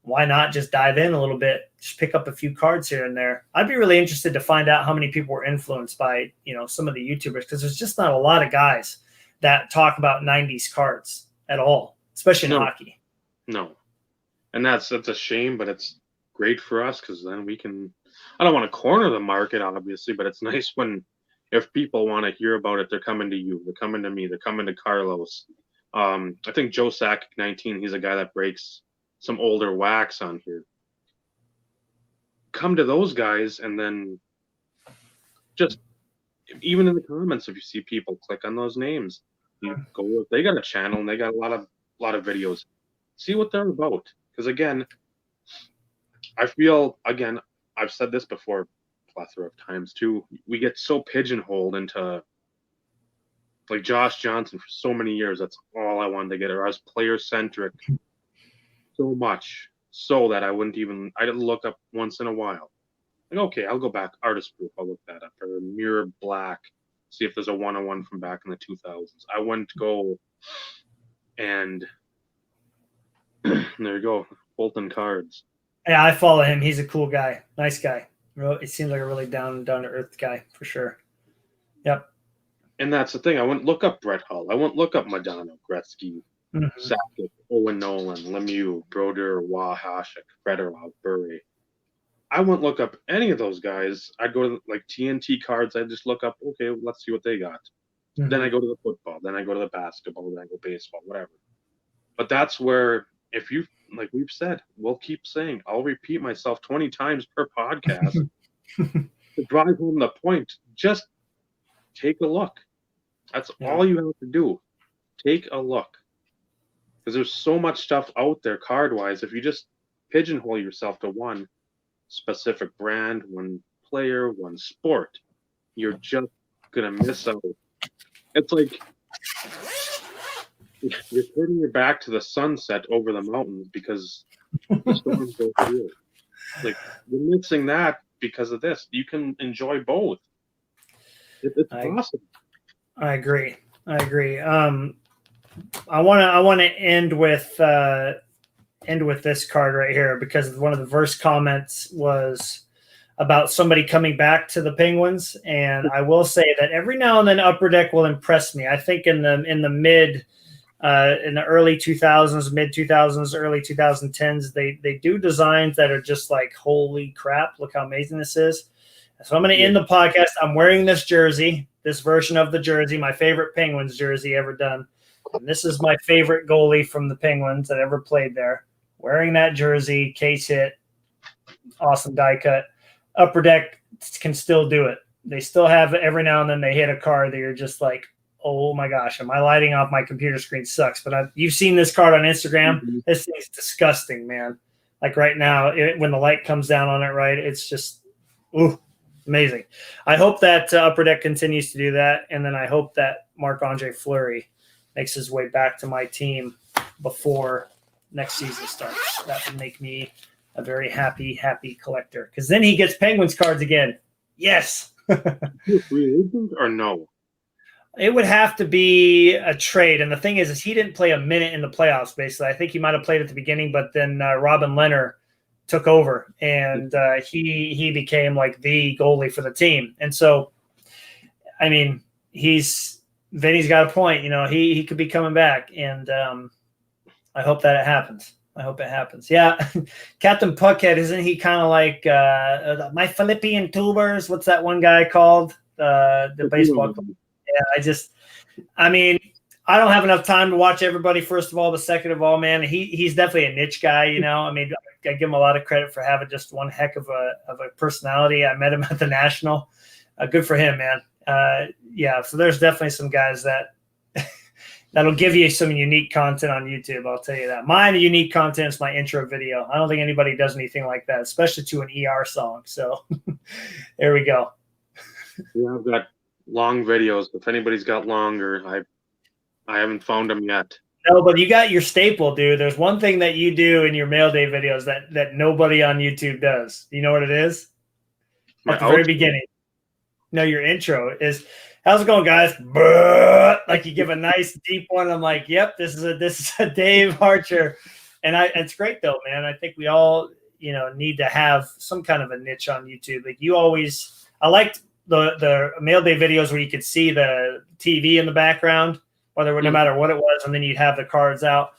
Why not just dive in a little bit, just pick up a few cards here and there? I'd be really interested to find out how many people were influenced by, some of the YouTubers, because there's just not a lot of guys that talk about 90s cards at all, especially in hockey. No. And that's a shame, but it's great for us because then we can, I don't want to corner the market, obviously, but it's nice when, if people want to hear about it, they're coming to you, they're coming to me, they're coming to Carlos. I think Joe Sakic 19, he's a guy that breaks some older wax on here. Come to those guys, and then just even in the comments, if you see people click on those names, you go. They got a channel and they got a lot of videos. See what they're about, because again, I feel I've said this before, a plethora of times too. We get so pigeonholed into like Josh Johnson for so many years. That's all I wanted to get. Or I was player centric. So much so that I didn't look up once in a while. Like, okay, I'll go back, artist proof, I'll look that up, or Mirror Black, see if there's a 101 from back in the 2000s. I went to go and there you go, Bolton Cards. Yeah, I follow him. He's a cool guy, nice guy. It seems like a really down to earth guy for sure. Yep. And that's the thing. I wouldn't look up Brett Hull. I wouldn't look up Madonna, Gretzky, Sakic, Owen Nolan, Lemieux, Broder, Waugh, Hasek, Fedorov, Burry. I wouldn't look up any of those guys. I'd go to like TNT cards. I'd just look up, okay, let's see what they got. Then I go to the football. Then I go to the basketball. Then I go baseball, whatever. But that's where, if you, like we've said, we'll keep saying, I'll repeat myself 20 times per podcast to drive home the point. Just take a look. That's all you have to do. Take a look. Because there's so much stuff out there card-wise. If you just pigeonhole yourself to one specific brand, one player, one sport, you're just going to miss out. It's like you're turning your back to the sunset over the mountains because the storms go through. Like, you're missing that because of this. You can enjoy both. It's awesome. I agree. I want to end with this card right here, because one of the verse comments was about somebody coming back to the Penguins, and I will say that every now and then Upper Deck will impress me. I think in the early 2000s, mid 2000s, early 2010s, they do designs that are just like, holy crap, look how amazing this is. So I'm going to end the podcast. I'm wearing this jersey, this version of the jersey, my favorite Penguins jersey ever done. And this is my favorite goalie from the Penguins that ever played there. Wearing that jersey, case hit, awesome die cut. Upper Deck can still do it. They still have, every now and then they hit a card that you're just like, oh my gosh, am I lighting off my computer screen? Sucks. But you've seen this card on Instagram. This thing's disgusting, man. Like right now, when the light comes down on it, right, it's just, amazing. I hope that Upper Deck continues to do that, and then I hope that Marc-Andre Fleury makes his way back to my team before next season starts. That would make me a very happy collector, because then he gets Penguins cards again. Yes. Free agent or no? It would have to be a trade. And the thing is he didn't play a minute in the playoffs, basically. I think he might have played at the beginning, but then Robin Lehner took over, and he became like the goalie for the team. And so, I mean, Vinny's got a point. He could be coming back, and I hope that it happens. Yeah. Captain Puckhead, isn't he kind of like my Philippian tubers? What's that one guy called? The baseball. Yeah, I don't have enough time to watch everybody, first of all, but second of all, man, he's definitely a niche guy, I give him a lot of credit for having just one heck of a personality. I met him at the National. Good for him, man. Yeah, so there's definitely some guys that that'll give you some unique content on YouTube. I'll tell you that. Mine unique content is my intro video. I don't think anybody does anything like that, especially to an ER song. So there we go. Yeah, I've got long videos. If anybody's got longer, I haven't found them yet. No, but you got your staple, dude. There's one thing that you do in your mail day videos that nobody on YouTube does. You know what it is? My At the very outro. beginning. No, your intro is, how's it going, guys? Like you give a nice deep one. I'm like, yep, this is a Dave Archer. And it's great though, man. I think we all, need to have some kind of a niche on YouTube. Like I liked the mail day videos where you could see the TV in the background, no matter what it was, and then you'd have the cards out.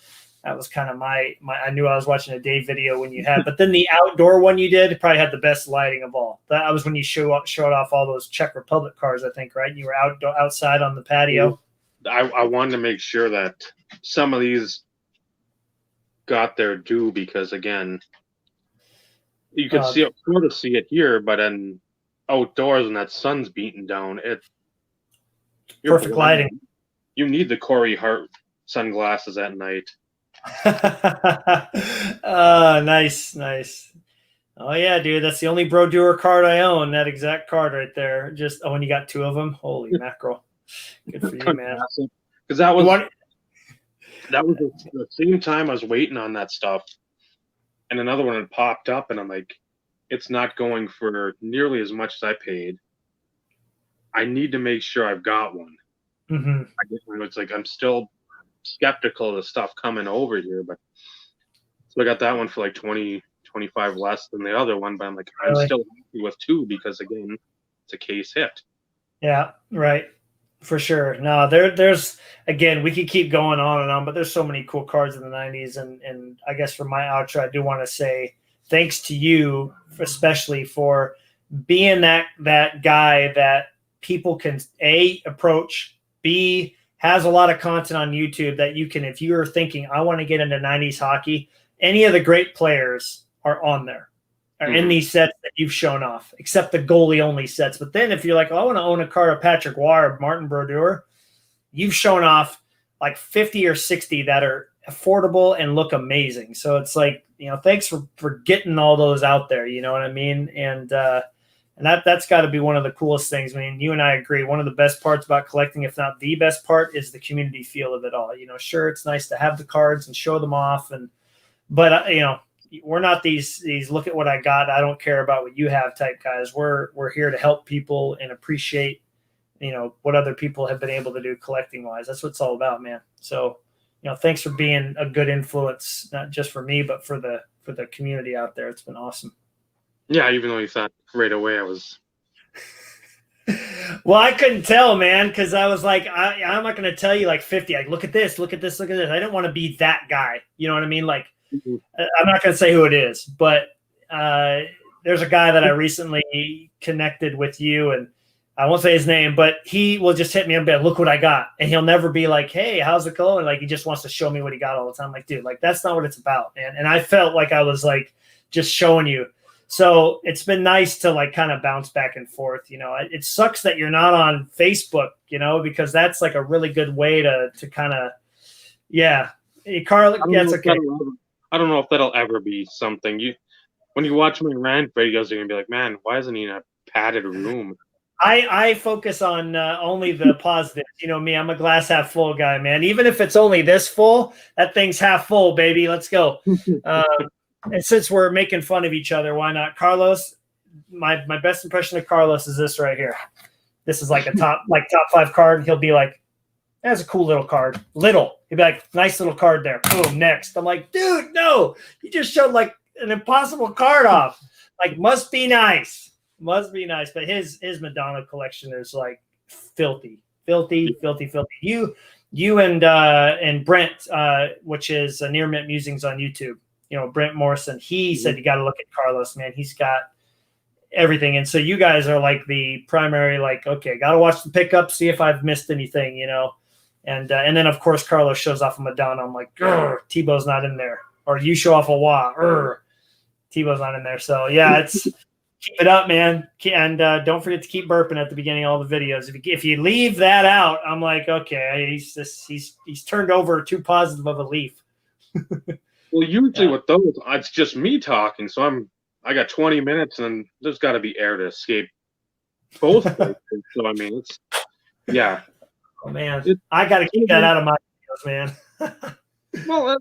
That was kind of my I knew I was watching a Dave video when you had, but then the outdoor one you did probably had the best lighting of all. That was when you showed off all those Czech Republic cards, I think, right? You were outside on the patio. I wanted to make sure that some of these got their due because, again, you could see it here, but then outdoors when that sun's beating down, you're perfect lighting. You need the Corey Hart sunglasses at night. Nice. Oh yeah, dude, that's the only Brodeur card I own. That exact card right there. Just when you got two of them, holy mackerel! Good for you, man. Because that was the same time I was waiting on that stuff, and another one had popped up, and I'm like, it's not going for nearly as much as I paid. I need to make sure I've got one. Mm-hmm. It's like I'm still skeptical of the stuff coming over here, but so I got that one for like 20, 25 less than the other one, but I'm like, I'm still happy with two because, again, it's a case hit. Yeah, right. For sure. No, there's again, we could keep going on and on, but there's so many cool cards in the 90s. And I guess for my outro, I do want to say thanks to you, especially for being that guy that people can approach, B, has a lot of content on YouTube that you can, if you're thinking, I want to get into 90s hockey, any of the great players are on there, are in these sets that you've shown off, except the goalie only sets. But then if you're like, oh, I want to own a card of Patrick Roy or Martin Brodeur, you've shown off like 50 or 60 that are affordable and look amazing. So it's like, thanks for getting all those out there. You know what I mean? And that's got to be one of the coolest things. I mean, you and I agree. One of the best parts about collecting, if not the best part, is the community feel of it all. Sure, it's nice to have the cards and show them off, but we're not these look at what I got, I don't care about what you have type guys. We're here to help people and appreciate, what other people have been able to do collecting wise. That's what it's all about, man. So, thanks for being a good influence, not just for me, but for the community out there. It's been awesome. Yeah, even though you thought right away I was. Well, I couldn't tell, man, because I was like, I'm not going to tell you like 50. Like, look at this. I didn't want to be that guy. You know what I mean? Like, I'm not going to say who it is, but there's a guy that I recently connected with you, and I won't say his name, but he will just hit me up and be like, look what I got. And he'll never be like, hey, how's it going? Like, he just wants to show me what he got all the time. I'm like, dude, like, that's not what it's about, man. And I felt like I was like just showing you. So it's been nice to like kind of bounce back and forth. It sucks that you're not on Facebook, because that's like a really good way to kind of, yeah. Carl, that's okay. I don't know if that'll ever be something. When you watch my rant videos, you're gonna be like, man, why isn't he in a padded room? I focus on only the positives. Me, I'm a glass half full guy, man. Even if it's only this full, that thing's half full, baby. Let's go. And since we're making fun of each other, why not? Carlos, my best impression of Carlos is this right here. This is like a top 5 card. He'll be like, that's a cool little card. He'll be like, nice little card there. Boom, next. I'm like, dude, no. You just showed like an impossible card off. Like, must be nice. But his Madonna collection is like filthy. You and Brent, which is Near Mint Musings on YouTube. Brent Morrison, he said you got to look at Carlos, man. He's got everything. And so you guys are like the primary, like, okay, got to watch the pickup, see if I've missed anything, And then, of course, Carlos shows off a Madonna. I'm like, Tebow's not in there. Or you show off a Wah. Tebow's not in there. So, yeah, Keep it up, man. And don't forget to keep burping at the beginning of all the videos. If you leave that out, I'm like, okay, he's turned over too positive of a leaf. Well, usually Yeah. with those, it's just me talking, so I got 20 minutes, and there's got to be air to escape both places. So I mean, yeah. Oh man, It, I got to keep that out of my videos, man. well,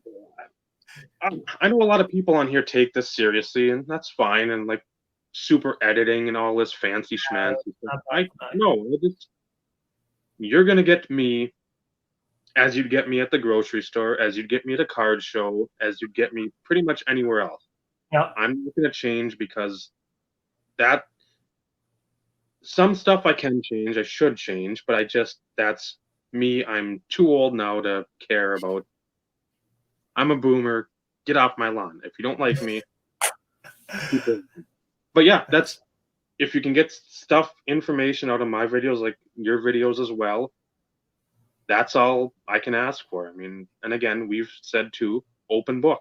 I know a lot of people on here take this seriously, and that's fine, and like super editing and all this fancy schmancy stuff. I no, you're gonna get me as you'd get me at the grocery store, as you'd get me at a card show, as you'd get me pretty much anywhere else. Yeah. I'm not gonna change because that some stuff I can change, I should change, but that's me. I'm too old now to care about. I'm a boomer. Get off my lawn. If you don't like me, but yeah, that's if you can get information out of my videos, like your videos as well, that's all I can ask for. I mean, and again, we've said too, open book.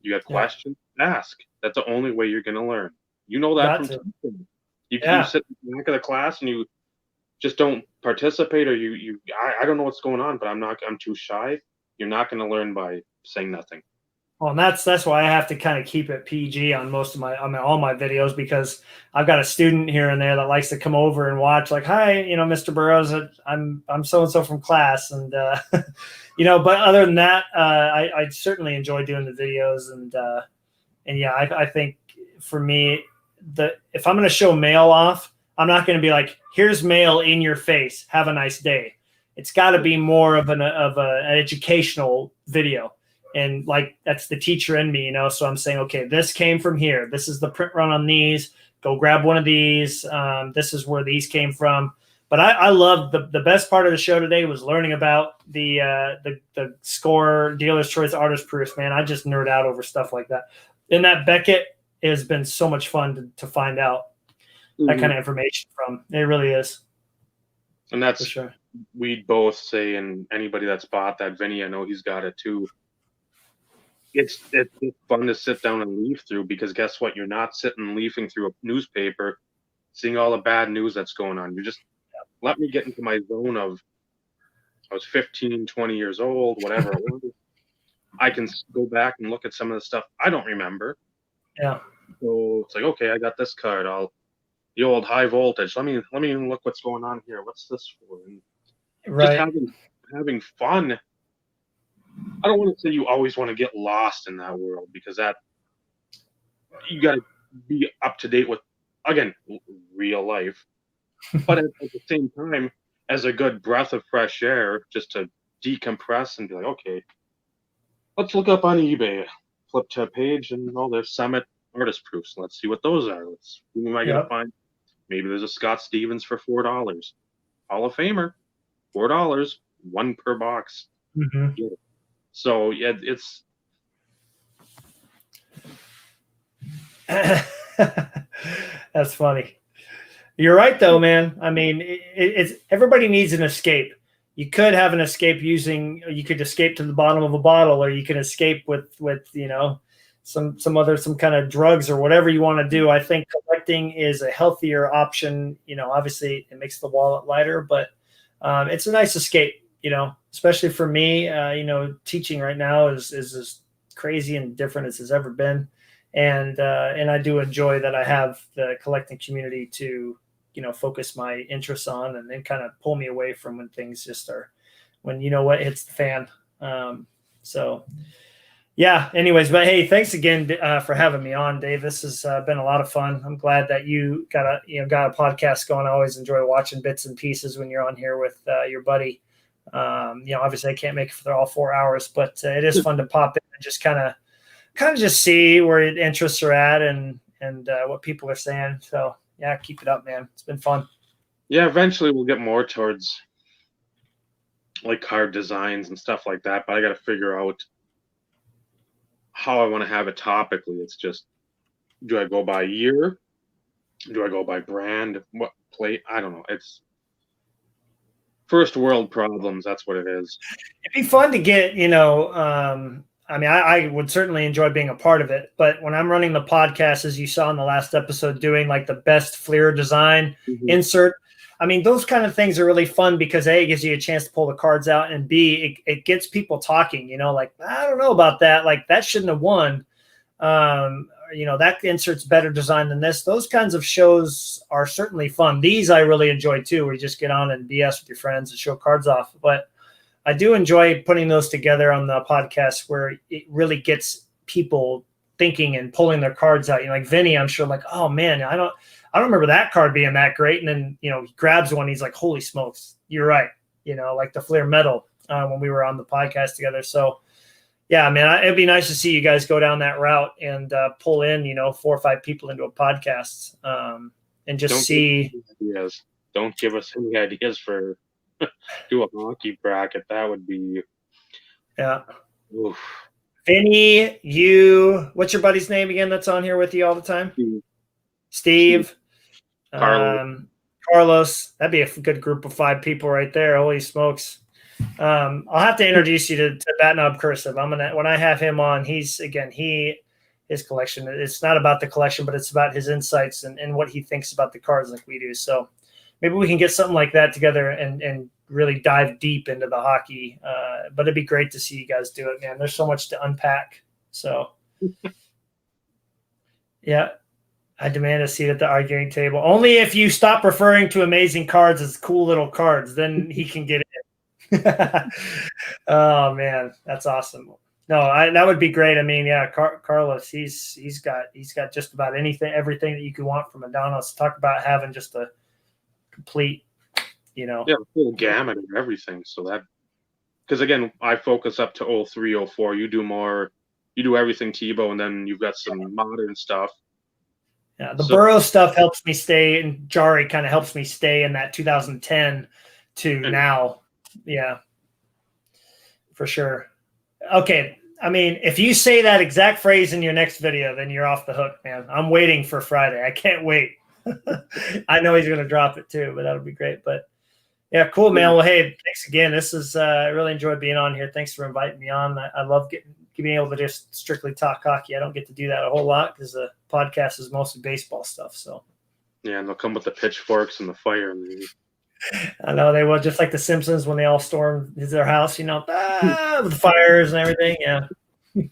You got questions, ask. That's the only way you're gonna learn. You know that from teaching. You sit in the back of the class and you just don't participate, or I don't know what's going on, but I'm too shy. You're not gonna learn by saying nothing. Well, and that's why I have to kind of keep it PG on all my videos, because I've got a student here and there that likes to come over and watch, like, hi, Mr. Burrows, I'm so and so from class, and but other than that, I certainly enjoy doing the videos, and yeah, I think for me, if I'm going to show mail off, I'm not going to be like, here's mail in your face, have a nice day. It's got to be more of an educational video. And like, that's the teacher in me, so I'm saying, okay, this came from here. This is the print run on these. Go grab one of these. This is where these came from. But I love the best part of the show today was learning about the score, dealer's choice, artist proofs, man. I just nerd out over stuff like that. And that Beckett has been so much fun to find out that kind of information from. It really is. And that's, for sure. We'd both say, and anybody that's bought that Vinny, I know he's got it too. It's fun to sit down and leaf through, because guess what? You're not sitting leafing through a newspaper, seeing all the bad news that's going on. You just let me get into my zone of, I was 15, 20 years old, whatever it was. I can go back and look at some of the stuff I don't remember. Yeah. So it's like, okay, I got this card. The old high voltage. Let me look what's going on here. What's this for? And just having fun. I don't want to say you always want to get lost in that world, because that you got to be up to date with, again, real life. But at the same time, as a good breath of fresh air, just to decompress and be like, okay, let's look up on eBay, flip to a page, and there's Summit artist proofs. Let's see what those are. Who am I going to find? Maybe there's a Scott Stevens for $4. Hall of Famer, $4, one per box. Mm-hmm. Yeah. So yeah, it's. That's funny. You're right, though, man. I mean, it's everybody needs an escape. You could have an escape you could escape to the bottom of a bottle, or you can escape with some kind of drugs or whatever you want to do. I think collecting is a healthier option. Obviously it makes the wallet lighter, but it's a nice escape, especially for me. Teaching right now is as crazy and different as it's ever been. And I do enjoy that I have the collecting community to, focus my interests on, and then kind of pull me away from when things just are, when hits the fan. So yeah, anyways, but hey, thanks again for having me on, Dave. This has been a lot of fun. I'm glad that you got a podcast going. I always enjoy watching bits and pieces when you're on here with your buddy. Obviously I can't make it for all 4 hours, but it is fun to pop in and just kind of just see where interests are at and what people are saying. So yeah, keep it up, man. It's been fun. Yeah, eventually we'll get more towards like card designs and stuff like that, but I got to figure out how I want to have it topically. It's just, do I go by year? Do I go by brand? What plate? I don't know. It's first world problems. That's what it is. It'd be fun to get, I mean, I would certainly enjoy being a part of it. But when I'm running the podcast, as you saw in the last episode, doing like the best Fleer design insert, I mean, those kind of things are really fun because A, it gives you a chance to pull the cards out, and B, it gets people talking, like, I don't know about that. Like, that shouldn't have won. That insert's better designed than this. Those kinds of shows are certainly fun. These I really enjoy too, where you just get on and BS with your friends and show cards off. But I do enjoy putting those together on the podcast where it really gets people thinking and pulling their cards out. Like Vinny, I'm sure, like, oh man, I don't remember that card being that great. And then, he grabs one. He's like, holy smokes, you're right. Like the Fleer Metal when we were on the podcast together. So, yeah, man, it'd be nice to see you guys go down that route and pull in, 4 or 5 people into a podcast and just see. Don't give us any ideas for do a hockey bracket. That would be. Yeah. Oof. Vinny, what's your buddy's name again that's on here with you all the time? Steve. Carlos. That'd be a good group of 5 people right there. Holy smokes. I'll have to introduce you to Batnob Cursive. When I have him on, his collection, it's not about the collection, but it's about his insights and what he thinks about the cards like we do. So maybe we can get something like that together and really dive deep into the hockey. But it'd be great to see you guys do it, man. There's so much to unpack. So yeah, I demand a seat at the arguing table. Only if you stop referring to amazing cards as cool little cards, then he can get in. Oh man, that's awesome. No, that would be great. I mean, yeah, Carlos, he's got just about everything that you could want from Adonis. Talk about having just a complete, full gamut of everything. So that, because again, I focus up to 03, 04. You do everything Tebow, and then you've got some modern stuff. Yeah, the Burrow stuff helps me stay, and Jari kind of helps me stay in that 2010 to now. Yeah, for sure. Okay. I mean, if you say that exact phrase in your next video, then you're off the hook, man. I'm waiting for Friday. I can't wait. I know he's going to drop it too, but that'll be great. But yeah, cool, man. Well, hey, thanks again. This is, I really enjoyed being on here. Thanks for inviting me on. I love being able to just strictly talk hockey. I don't get to do that a whole lot because the podcast is mostly baseball stuff. So yeah, and they'll come with the pitchforks and the fire. I know they will, just like the Simpsons when they all storm their house, with the fires and everything. Yeah. Yeah.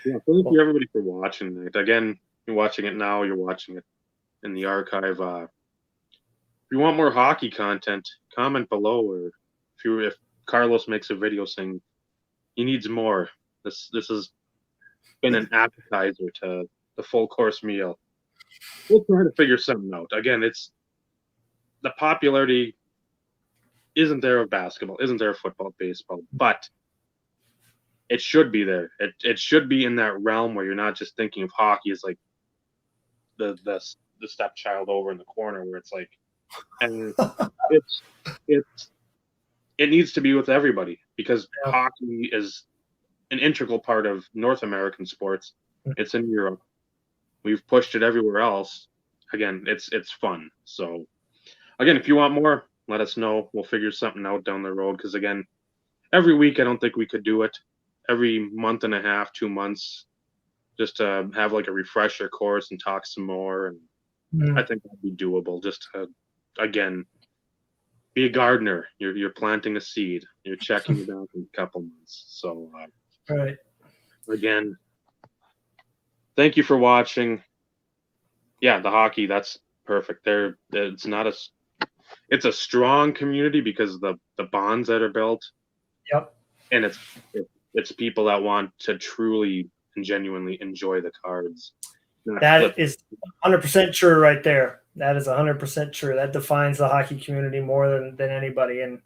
Thank you everybody for watching it. Again, you're watching it now. You're watching it in the archive. If you want more hockey content, comment below, or if Carlos makes a video saying he needs more, this has been an appetizer to the full course meal. We'll try to figure something out. Again, the popularity isn't there of basketball, isn't there of football, baseball, but it should be there. It should be in that realm where you're not just thinking of hockey as like the stepchild over in the corner where it's like, and it needs to be with everybody because hockey is an integral part of North American sports. It's in Europe. We've pushed it everywhere else. Again, it's fun. So again, if you want more, let us know. We'll figure something out down the road. Because again, every week I don't think we could do it. Every month and a half, 2 months, just to have like a refresher course and talk some more. And I think that'd be doable. Just to, again, be a gardener. You're planting a seed. You're checking it out in a couple months. So, right. Again, thank you for watching. Yeah, the hockey, that's perfect. It's a strong community because the bonds that are built. Yep. And it's people that want to truly and genuinely enjoy the cards. That is 100% true right there. That is 100% true. That defines the hockey community more than anybody. And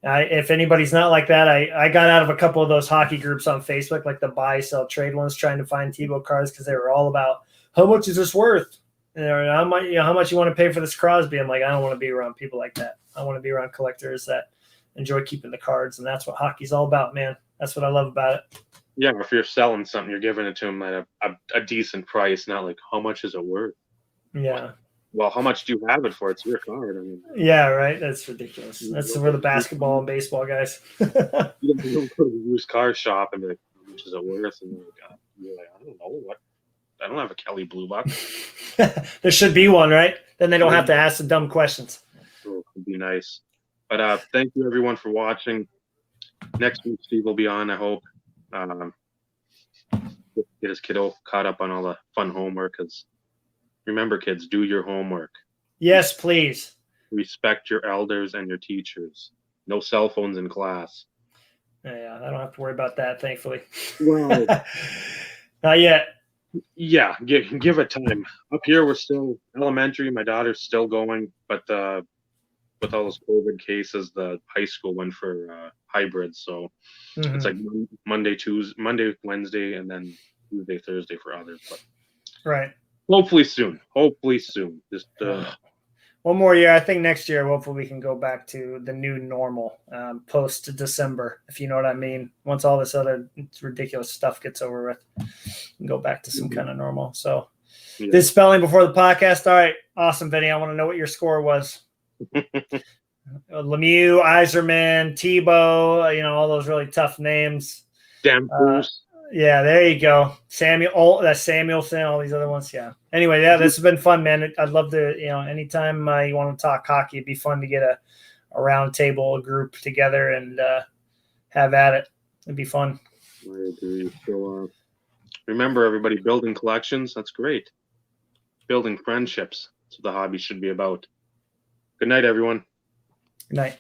if anybody's not like that, I got out of a couple of those hockey groups on Facebook, like the buy, sell, trade ones, trying to find Tebow cards because they were all about how much is this worth? How much you want to pay for this Crosby? I'm like, I don't want to be around people like that. I want to be around collectors that enjoy keeping the cards, and that's what hockey's all about, man. That's what I love about it. Yeah, if you're selling something, you're giving it to them at a decent price, not like how much is it worth? Yeah. Well, how much do you have it for? It's your card. I mean, yeah, right. That's ridiculous. That's where the basketball and baseball guys. You don't go to the used car shop and be like, how much is it worth? And you're like, I don't know what. I don't have a Kelly Blue Buck. There should be one, right? Then they don't have to ask the dumb questions. Oh, it'd be nice. But thank you everyone for watching. Next week, Steve will be on. I hope. Get his kiddo caught up on all the fun homework. Because remember, kids, do your homework. Yes, please. Respect your elders and your teachers. No cell phones in class. Yeah, I don't have to worry about that, thankfully. Well, not yet. Yeah, give it time. Up here, we're still elementary. My daughter's still going, but with all those COVID cases, the high school went for hybrid. So it's like Monday, Wednesday, and then Tuesday, Thursday for others. But right. Hopefully soon. Just one more year. I think next year, hopefully, we can go back to the new normal post December, if you know what I mean. Once all this other ridiculous stuff gets over with, and go back to some kind of normal. So, Did spelling before the podcast. All right, awesome, Vinny. I want to know what your score was. Lemieux, Iserman, Tebow, all those really tough names. Damn Bruce. Yeah, there you go. Samuelson, all these other ones. Yeah. Anyway, yeah, this has been fun, man. I'd love to, anytime you want to talk hockey, it'd be fun to get a round table, a group together and have at it. It'd be fun. I agree. So remember, everybody, building collections, that's great. Building friendships, that's what the hobby should be about. Good night, everyone. Good night.